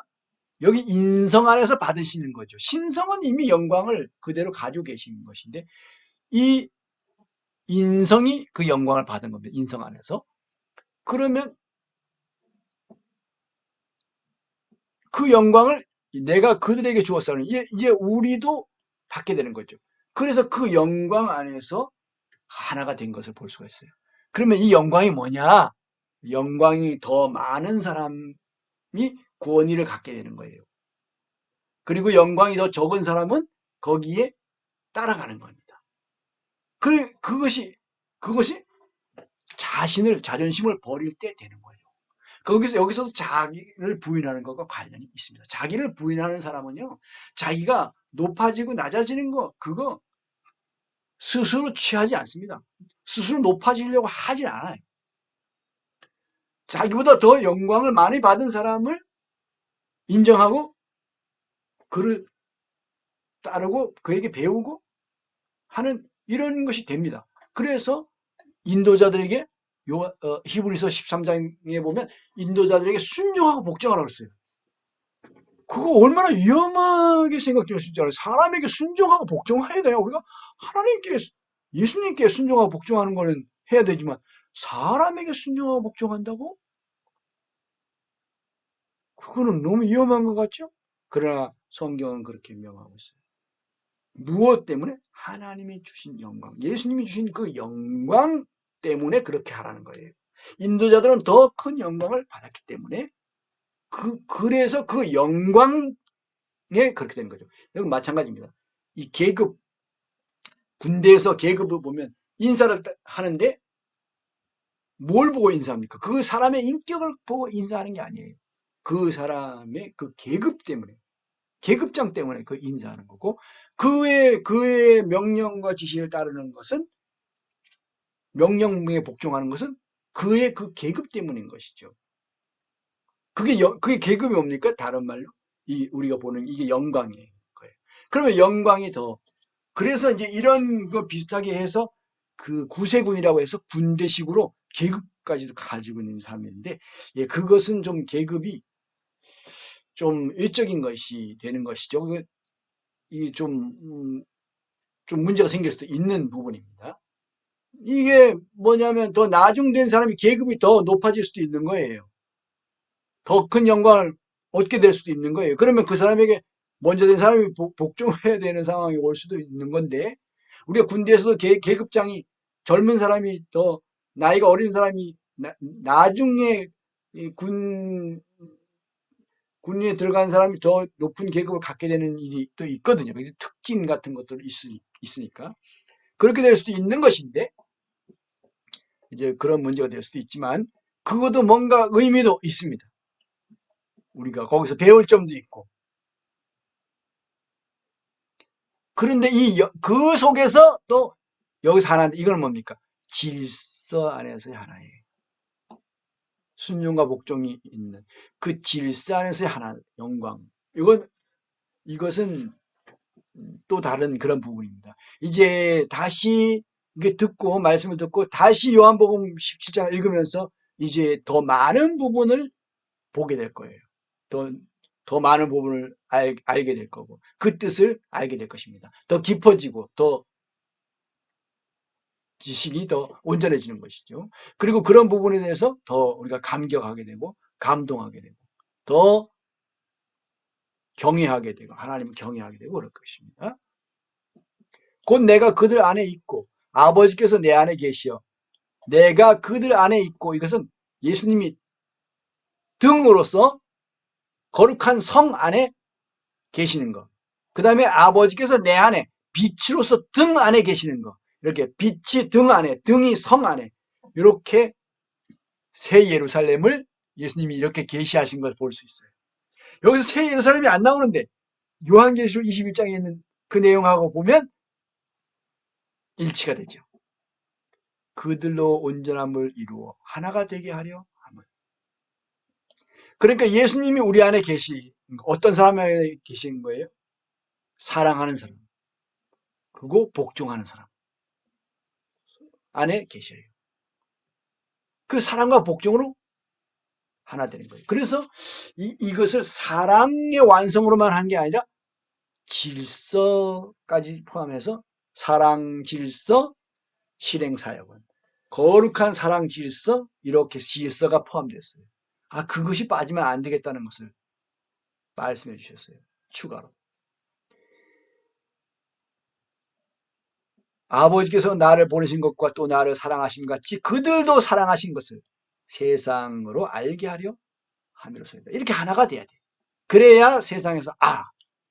Speaker 1: 여기 인성 안에서 받으시는 거죠. 신성은 이미 영광을 그대로 가지고 계시는 것인데 이 인성이 그 영광을 받은 겁니다. 인성 안에서. 그러면 그 영광을 내가 그들에게 주었사오니 이제 우리도 받게 되는 거죠. 그래서 그 영광 안에서 하나가 된 것을 볼 수가 있어요. 그러면 이 영광이 뭐냐? 영광이 더 많은 사람이 구원의를 갖게 되는 거예요. 그리고 영광이 더 적은 사람은 거기에 따라가는 겁니다. 그것이 자존심을 버릴 때 되는 거예요. 여기서도 자기를 부인하는 것과 관련이 있습니다. 자기를 부인하는 사람은요, 자기가 높아지고 낮아지는 그거 스스로 취하지 않습니다. 스스로 높아지려고 하진 않아요. 자기보다 더 영광을 많이 받은 사람을 인정하고 그를 따르고 그에게 배우고 하는 이런 것이 됩니다. 그래서 인도자들에게 히브리서 13장에 보면 인도자들에게 순종하고 복종하라고 했어요. 그거 얼마나 위험하게 생각될 수 있지 않아요? 사람에게 순종하고 복종해야 돼요. 우리가 하나님께 예수님께 순종하고 복종하는 거는 해야 되지만 사람에게 순종하고 복종한다고? 그거는 너무 위험한 것 같죠? 그러나 성경은 그렇게 명하고 있어요. 무엇 때문에? 하나님이 주신 영광, 예수님이 주신 그 영광 때문에 그렇게 하라는 거예요. 인도자들은 더 큰 영광을 받았기 때문에 그래서 그 영광에 그렇게 된 거죠. 이건 마찬가지입니다. 이 계급, 군대에서 계급을 보면 인사를 하는데 뭘 보고 인사합니까? 그 사람의 인격을 보고 인사하는 게 아니에요. 그 사람의 그 계급 때문에, 계급장 때문에 그 인사하는 거고, 그의 명령과 지시를 따르는 것은, 명령에 복종하는 것은 그의 그 계급 때문인 것이죠. 그게 계급이 뭡니까? 다른 말로 우리가 보는 이게 영광이에요. 그러면 영광이 더, 그래서 이제 이런 거 비슷하게 해서 그 구세군이라고 해서 군대식으로 계급까지도 가지고 있는 사람인데, 예, 그것은 좀 계급이 좀 외적인 것이 되는 것이죠. 이게 좀 문제가 생길 수도 있는 부분입니다. 이게 뭐냐면 더 나중된 사람이 계급이 더 높아질 수도 있는 거예요. 더 큰 영광을 얻게 될 수도 있는 거예요. 그러면 그 사람에게 먼저 된 사람이 복종해야 되는 상황이 올 수도 있는 건데, 우리가 군대에서도 계급장이 젊은 사람이 더 나이가 어린 사람이 나중에 군에 들어간 사람이 더 높은 계급을 갖게 되는 일이 또 있거든요. 특징 같은 것들이 있으니까. 그렇게 될 수도 있는 것인데, 이제 그런 문제가 될 수도 있지만, 그것도 뭔가 의미도 있습니다. 우리가 거기서 배울 점도 있고. 그런데 그 속에서 또 여기서 하나, 이건 뭡니까? 질서 안에서의 하나예요. 순종과 복종이 있는 그 질서 안에서의 하나, 영광. 이것은 또 다른 그런 부분입니다. 이제 다시 이게 말씀을 듣고 다시 요한복음 17장 읽으면서 이제 더 많은 부분을 보게 될 거예요. 더 많은 부분을 알게 될 거고, 그 뜻을 알게 될 것입니다. 더 깊어지고, 더 지식이 더 온전해지는 것이죠. 그리고 그런 부분에 대해서 더 우리가 감격하게 되고, 감동하게 되고, 더 경외하게 되고, 하나님을 경외하게 되고 그럴 것입니다. 곧 내가 그들 안에 있고 아버지께서 내 안에 계시어 내가 그들 안에 있고, 이것은 예수님이 등으로서 거룩한 성 안에 계시는 것. 그 다음에 아버지께서 내 안에 빛으로서 등 안에 계시는 것. 이렇게 빛이 등 안에, 등이 성 안에, 이렇게 새 예루살렘을 예수님이 이렇게 계시하신 것을 볼 수 있어요. 여기서 새 예루살렘이 안 나오는데 요한계시록 21장에 있는 그 내용하고 보면 일치가 되죠. 그들로 온전함을 이루어 하나가 되게 하려 함은. 그러니까 예수님이 우리 안에 어떤 사람 안에 계신 거예요? 사랑하는 사람, 그리고 복종하는 사람 안에 계셔요. 그 사랑과 복종으로 하나 되는 거예요. 그래서 이것을 사랑의 완성으로만 한 게 아니라 질서까지 포함해서 사랑, 질서, 실행, 사역은 거룩한 사랑, 질서, 이렇게 질서가 포함됐어요. 그것이 빠지면 안 되겠다는 것을 말씀해 주셨어요. 추가로. 아버지께서 나를 보내신 것과 또 나를 사랑하신 것 같이 그들도 사랑하신 것을 세상으로 알게 하려 함이로소이다. 이렇게 하나가 돼야 돼. 그래야 세상에서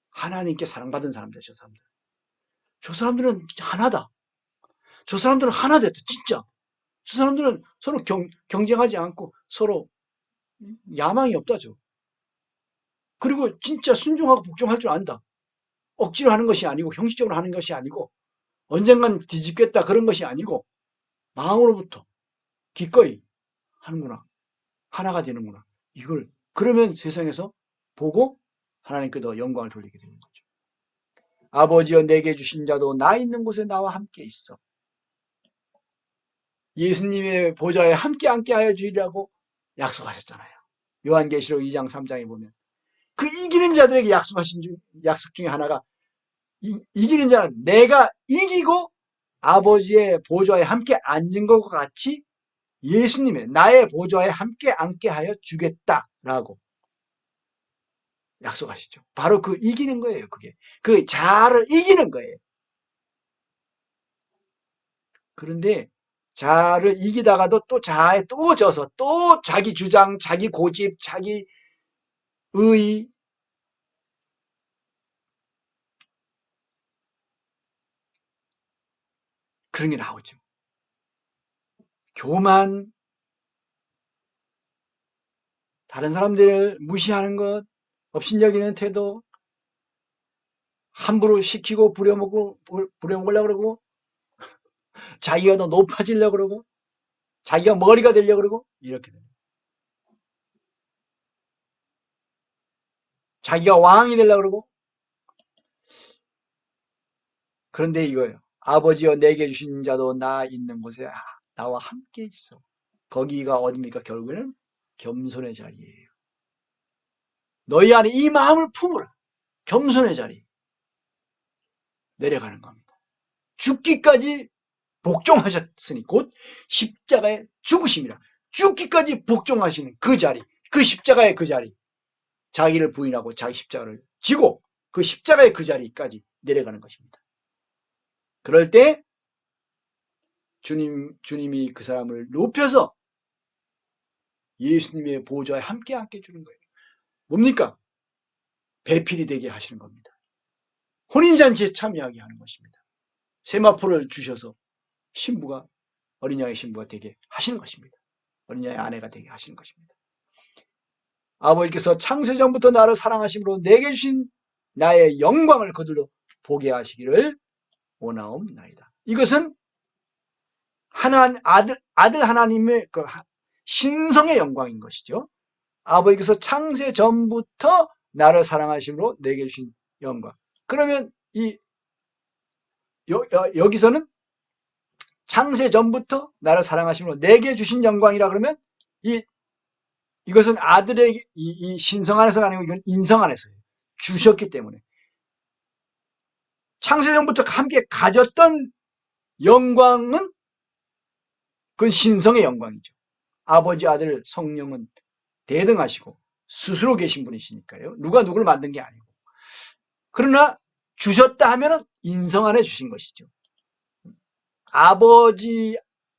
Speaker 1: 하나님께 사랑받은 사람들, 저 사람들. 저 사람들은 하나다. 저 사람들은 하나 됐다. 진짜. 저 사람들은 서로 경쟁하지 않고 서로 야망이 없다죠. 그리고 진짜 순종하고 복종할 줄 안다. 억지로 하는 것이 아니고 형식적으로 하는 것이 아니고 언젠간 뒤집겠다 그런 것이 아니고 마음으로부터 기꺼이 하는구나. 하나가 되는구나. 그러면 세상에서 보고 하나님께 더 영광을 돌리게 되는 거죠. 아버지여 내게 주신 자도 나 있는 곳에 나와 함께 있어. 예수님의 보좌에 함께 하여 주리라고 약속하셨잖아요. 요한계시록 2장 3장에 보면 그 이기는 자들에게 약속하신 약속 중에 하나가 이기는 자는 내가 이기고 아버지의 보좌에 함께 앉은 것과 같이 예수님의 나의 보좌에 함께 앉게 하여 주겠다라고. 약속하시죠. 바로 그 이기는 거예요. 그게 그 자아를 이기는 거예요. 그런데 자아를 이기다가도 또 자아에 또 져서 또 자기 주장, 자기 고집, 자기 의, 그런 게 나오죠. 교만, 다른 사람들을 무시하는 것, 업신여기는 태도, 함부로 시키고 부려먹으려고 그러고, 자기가 더 높아지려고 그러고, 자기가 머리가 되려고 그러고, 이렇게 됩니다. 자기가 왕이 되려고 그러고. 그런데 이거예요. 아버지여 내게 주신 자도 나 있는 곳에 나와 함께 있어. 거기가 어딥니까? 결국에는 겸손의 자리예요. 너희 안에 이 마음을 품으라. 겸손의 자리. 내려가는 겁니다. 죽기까지 복종하셨으니 곧 십자가의 죽으심이라. 죽기까지 복종하시는 그 자리, 그 십자가의 그 자리. 자기를 부인하고 자기 십자가를 지고 그 십자가의 그 자리까지 내려가는 것입니다. 그럴 때 주님이 그 사람을 높여서 예수님의 보좌에 함께 앉게 주는 거예요. 뭡니까? 배필이 되게 하시는 겁니다. 혼인잔치에 참여하게 하는 것입니다. 세마포를 주셔서 신부가 어린 양의 신부가 되게 하시는 것입니다. 어린 양의 아내가 되게 하시는 것입니다. 아버지께서 창세전부터 나를 사랑하심으로 내게 주신 나의 영광을 그들로 보게 하시기를 원하옵나이다. 이것은 아들 하나님의 그 신성의 영광인 것이죠. 아버지께서 창세전부터 나를 사랑하심으로 내게 주신 영광. 그러면 여기서는 창세전부터 나를 사랑하심으로 내게 주신 영광이라 그러면 이것은 아들의 이 신성 안에서가 아니고 이건 인성 안에서예요. 주셨기 때문에. 창세전부터 함께 가졌던 영광은 그건 신성의 영광이죠. 아버지, 아들, 성령은 대등하시고 스스로 계신 분이시니까요. 누가 누구를 만든 게 아니고. 그러나 주셨다 하면은 인성 안에 주신 것이죠. 아버지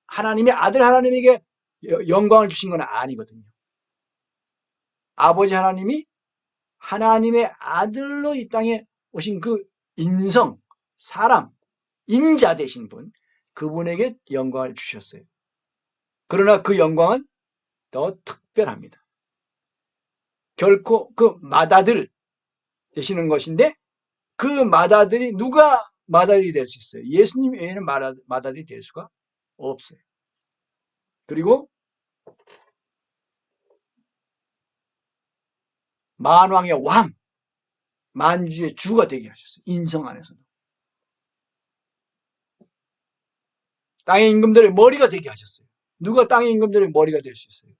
Speaker 1: 하나님의 아들 하나님에게 영광을 주신 건 아니거든요. 아버지 하나님이 하나님의 아들로 이 땅에 오신 그 인성, 사람, 인자 되신 분, 그분에게 영광을 주셨어요. 그러나 그 영광은 더 특별합니다. 결코 그 맏아들 되시는 것인데 그 맏아들이 누가 맏아들이 될 수 있어요? 예수님 외에는 맏아들이 될 수가 없어요. 그리고 만왕의 왕, 만주의 주가 되게 하셨어요. 인성 안에서도. 땅의 임금들의 머리가 되게 하셨어요. 누가 땅의 임금들의 머리가 될 수 있어요?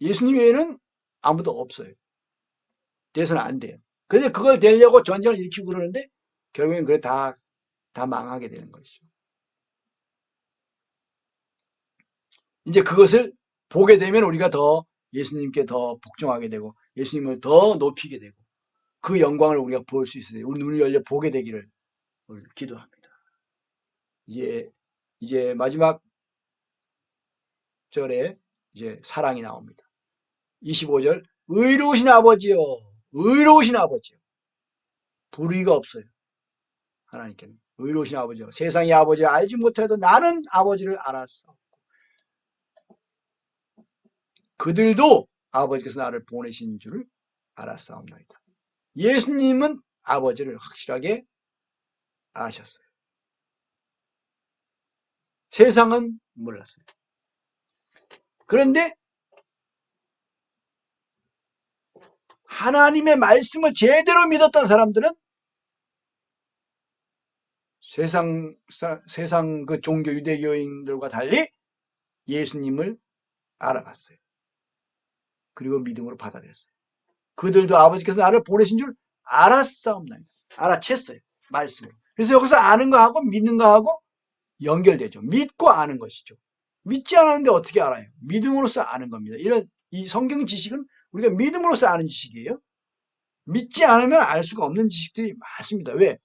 Speaker 1: 예수님 외에는 아무도 없어요. 돼서는 안 돼요. 근데 그걸 되려고 전쟁을 일으키고 그러는데 결국엔 그게 다 망하게 되는 것이죠. 이제 그것을 보게 되면 우리가 더 예수님께 더 복종하게 되고 예수님을 더 높이게 되고 그 영광을 우리가 볼 수 있어요. 우리 눈이 열려 보게 되기를 기도합니다. 이제 마지막 절에 이제 사랑이 나옵니다. 25절 의로우신 아버지요, 의로우신 아버지요. 불의가 없어요. 하나님께는 의로우신 아버지요. 세상의 아버지를 알지 못해도 나는 아버지를 알았어. 그들도 아버지께서 나를 보내신 줄을 알았사옵나이다. 예수님은 아버지를 확실하게 아셨어요. 세상은 몰랐어요. 그런데 하나님의 말씀을 제대로 믿었던 사람들은 세상 그 종교 유대교인들과 달리 예수님을 알아봤어요. 그리고 믿음으로 받아들였어요. 그들도 아버지께서 나를 보내신 줄 알았사옵나이다. 알아챘어요. 말씀을. 그래서 여기서 아는 거하고 믿는 거하고 연결되죠. 믿고 아는 것이죠. 믿지 않았는데 어떻게 알아요? 믿음으로써 아는 겁니다. 이 성경 지식은 우리가 믿음으로써 아는 지식이에요. 믿지 않으면 알 수가 없는 지식들이 많습니다. 왜?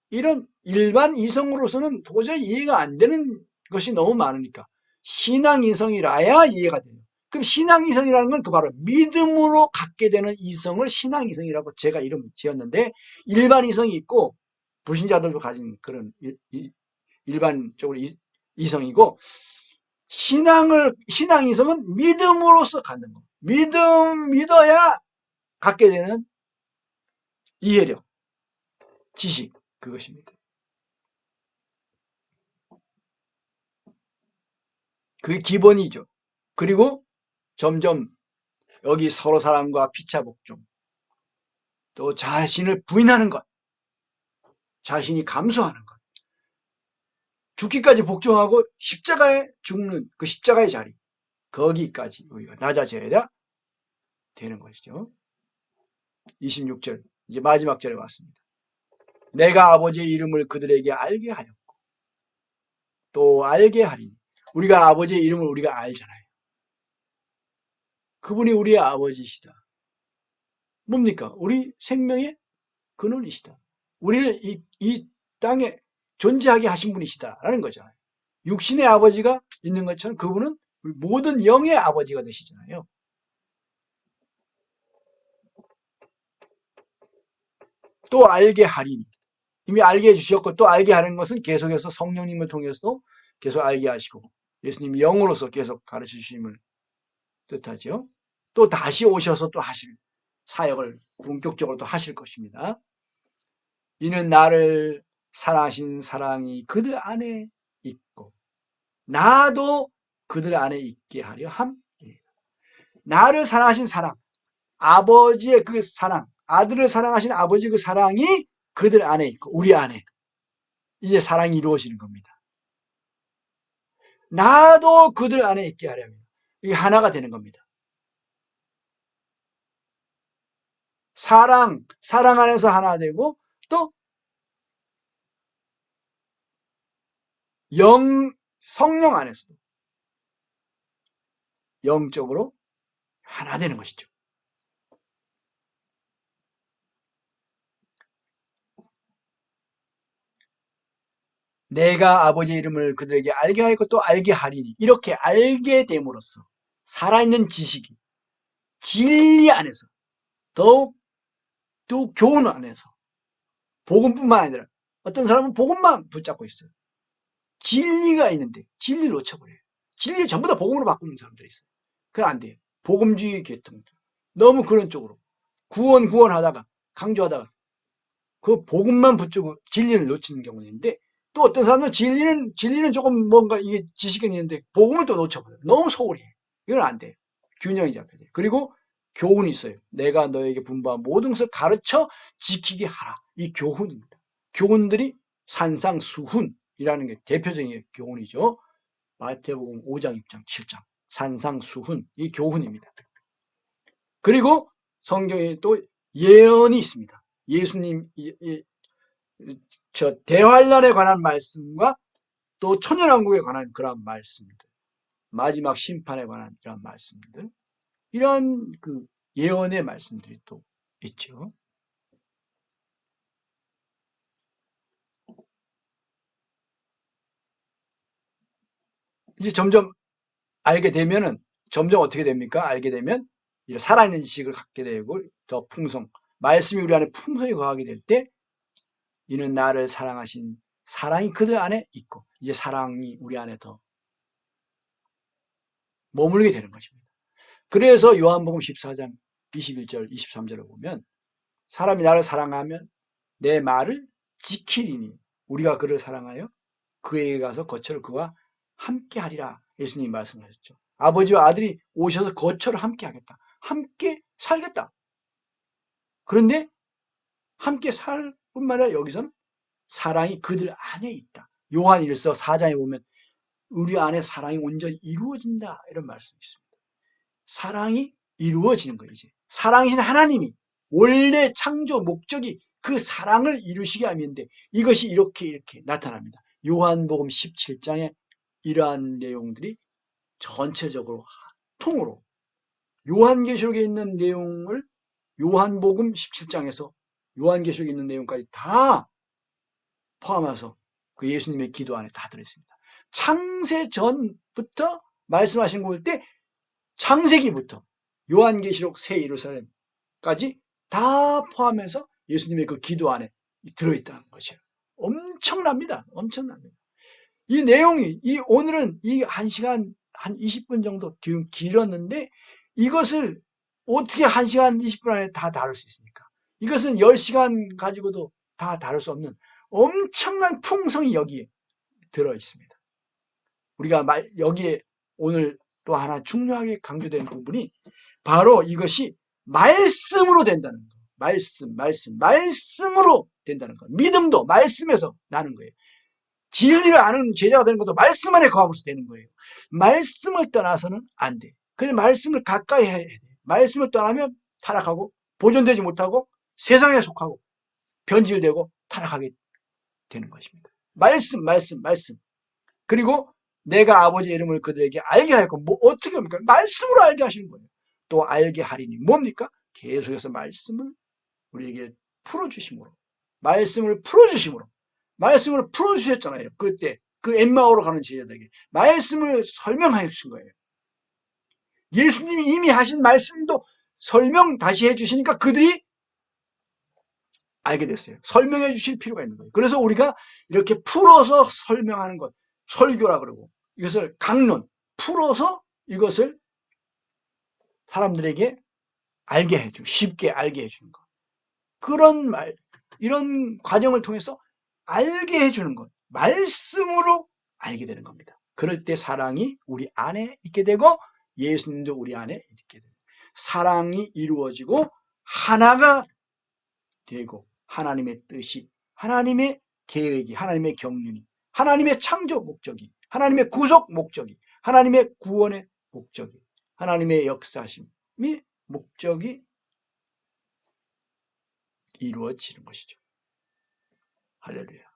Speaker 1: 이런 일반 이성으로서는 도저히 이해가 안 되는 것이 너무 많으니까 신앙 이성이라야 이해가 돼요. 그럼 신앙 이성이라는 건 그 바로 믿음으로 갖게 되는 이성을 신앙 이성이라고 제가 이름 지었는데, 일반 이성이 있고 불신자들도 가진 그런 일반적으로 이성이고, 신앙 이성은 믿음으로써 갖는 거. 믿어야 갖게 되는 이해력, 지식, 그것입니다. 그게 기본이죠. 그리고 점점 여기 서로 사랑과 피차 복종, 또 자신을 부인하는 것, 자신이 감수하는 것, 죽기까지 복종하고 십자가에 죽는 그 십자가의 자리, 거기까지 우리가 낮아져야 되는 것이죠. 26절, 이제 마지막 절에 왔습니다. 내가 아버지의 이름을 그들에게 알게 하였고 또 알게 하리니. 우리가 아버지의 이름을 우리가 알잖아요. 그분이 우리의 아버지시다. 뭡니까? 우리 생명의 근원이시다. 우리를 이 땅에 존재하게 하신 분이시다라는 거잖아요. 육신의 아버지가 있는 것처럼 그분은 모든 영의 아버지가 되시잖아요. 또 알게 하리니. 이미 알게 해주셨고, 또 알게 하는 것은 계속해서 성령님을 통해서 계속 알게 하시고, 예수님이 영으로서 계속 가르쳐 주심을 뜻하죠. 또 다시 오셔서 또 하실 사역을 본격적으로 또 하실 것입니다. 이는 나를 사랑하신 사랑이 그들 안에 있고 나도 그들 안에 있게 하려 함이니라. 나를 사랑하신 사랑, 아버지의 그 사랑, 아들을 사랑하신 아버지 그 사랑이 그들 안에 있고 우리 안에 이제 사랑이 이루어지는 겁니다. 나도 그들 안에 있게 하려면 이게 하나가 되는 겁니다. 사랑 안에서 하나 되고 또 성령 안에서도 영적으로 하나 되는 것이죠. 내가 아버지의 이름을 그들에게 알게 하였고 또 알게 하리니. 이렇게 알게 됨으로써 살아있는 지식이 진리 안에서 더욱 또 교훈 안에서 복음뿐만 아니라 어떤 사람은 복음만 붙잡고 있어요. 진리가 있는데 진리를 놓쳐버려요. 진리를 전부 다 복음으로 바꾸는 사람들이 있어요. 그건 안 돼요. 복음주의 계통 너무 그런 쪽으로 구원 하다가 강조하다가 그 복음만 붙잡고 진리를 놓치는 경우는 있는데, 또 어떤 사람은 진리는 조금 뭔가 이게 지식은 있는데 복음을 또 놓쳐버려요. 너무 소홀히 해요. 이건 안 돼요. 균형이 잡혀야 돼요. 그리고 교훈이 있어요. 내가 너에게 분부한 모든 것을 가르쳐 지키게 하라. 이 교훈입니다. 교훈들이 산상수훈이라는 게 대표적인 교훈이죠. 마태복음 5장, 6장, 7장. 산상수훈, 이 교훈입니다. 그리고 성경에 또 예언이 있습니다. 예수님 대환란에 관한 말씀과 또 천연왕국에 관한 그런 말씀들, 마지막 심판에 관한 그런 말씀들, 이런 그 예언의 말씀들이 또 있죠. 이제 점점 알게 되면은 점점 어떻게 됩니까? 알게 되면 이제 살아있는 지식을 갖게 되고 더 말씀이 우리 안에 풍성히 거하게 될 때, 이는 나를 사랑하신 사랑이 그들 안에 있고 이제 사랑이 우리 안에 더 머물게 되는 것입니다. 그래서 요한복음 14장 21절 23절을 보면 사람이 나를 사랑하면 내 말을 지키리니 우리가 그를 사랑하여 그에게 가서 거처를 그와 함께 하리라. 예수님이 말씀하셨죠. 아버지와 아들이 오셔서 거처를 함께 하겠다. 함께 살겠다. 그런데 함께 살 뿐만 아니라 여기서는 사랑이 그들 안에 있다. 요한 1서 4장에 보면 우리 안에 사랑이 온전히 이루어진다. 이런 말씀이 있습니다. 사랑이 이루어지는 거예요. 이제 사랑이신 하나님이 원래 창조 목적이 그 사랑을 이루시게 하는데 이것이 이렇게 나타납니다. 요한복음 17장에 이러한 내용들이 전체적으로 통으로 요한계시록에 있는 내용을 요한복음 17장에서 요한계시록에 있는 내용까지 다 포함해서 그 예수님의 기도 안에 다 들어있습니다. 창세 전부터 말씀하신 거일 때 창세기부터 요한계시록 새 예루살렘까지 다 포함해서 예수님의 그 기도 안에 들어있다는 것이에요. 엄청납니다. 엄청납니다. 이 내용이 오늘은 이 1시간 한 20분 정도 길었는데 이것을 어떻게 1시간 20분 안에 다 다룰 수 있습니까? 이것은 10시간 가지고도 다 다룰 수 없는 엄청난 풍성이 여기에 들어있습니다. 우리가 여기에 오늘 또 하나 중요하게 강조된 부분이 바로 이것이 말씀으로 된다는 거예요. 말씀으로 된다는 거예요. 믿음도 말씀에서 나는 거예요. 진리를 아는 제자가 되는 것도 말씀 안에 거함으로써 되는 거예요. 말씀을 떠나서는 안 돼. 그래서 말씀을 가까이 해야 돼. 말씀을 떠나면 타락하고 보존되지 못하고 세상에 속하고 변질되고 타락하게 되는 것입니다. 말씀. 그리고 내가 아버지의 이름을 그들에게 알게 하였고 어떻게 합니까? 말씀으로 알게 하시는 거예요. 또 알게 하리니 뭡니까? 계속해서 말씀을 우리에게 풀어주심으로 말씀을 풀어주셨잖아요. 그때 그 엠마오로 가는 제자들에게 말씀을 설명해 주신 거예요. 예수님이 이미 하신 말씀도 설명 다시 해주시니까 그들이 알게 됐어요. 설명해 주실 필요가 있는 거예요. 그래서 우리가 이렇게 풀어서 설명하는 것, 설교라 그러고 이것을 강론, 풀어서 이것을 사람들에게 알게 해주고 쉽게 알게 해주는 것. 이런 과정을 통해서 알게 해주는 것, 말씀으로 알게 되는 겁니다. 그럴 때 사랑이 우리 안에 있게 되고 예수님도 우리 안에 있게 되고 사랑이 이루어지고 하나가 되고 하나님의 뜻이, 하나님의 계획이, 하나님의 경륜이, 하나님의 창조 목적이, 하나님의 구속 목적이, 하나님의 구원의 목적이, 하나님의 역사심이 목적이 이루어지는 것이죠. 할렐루야.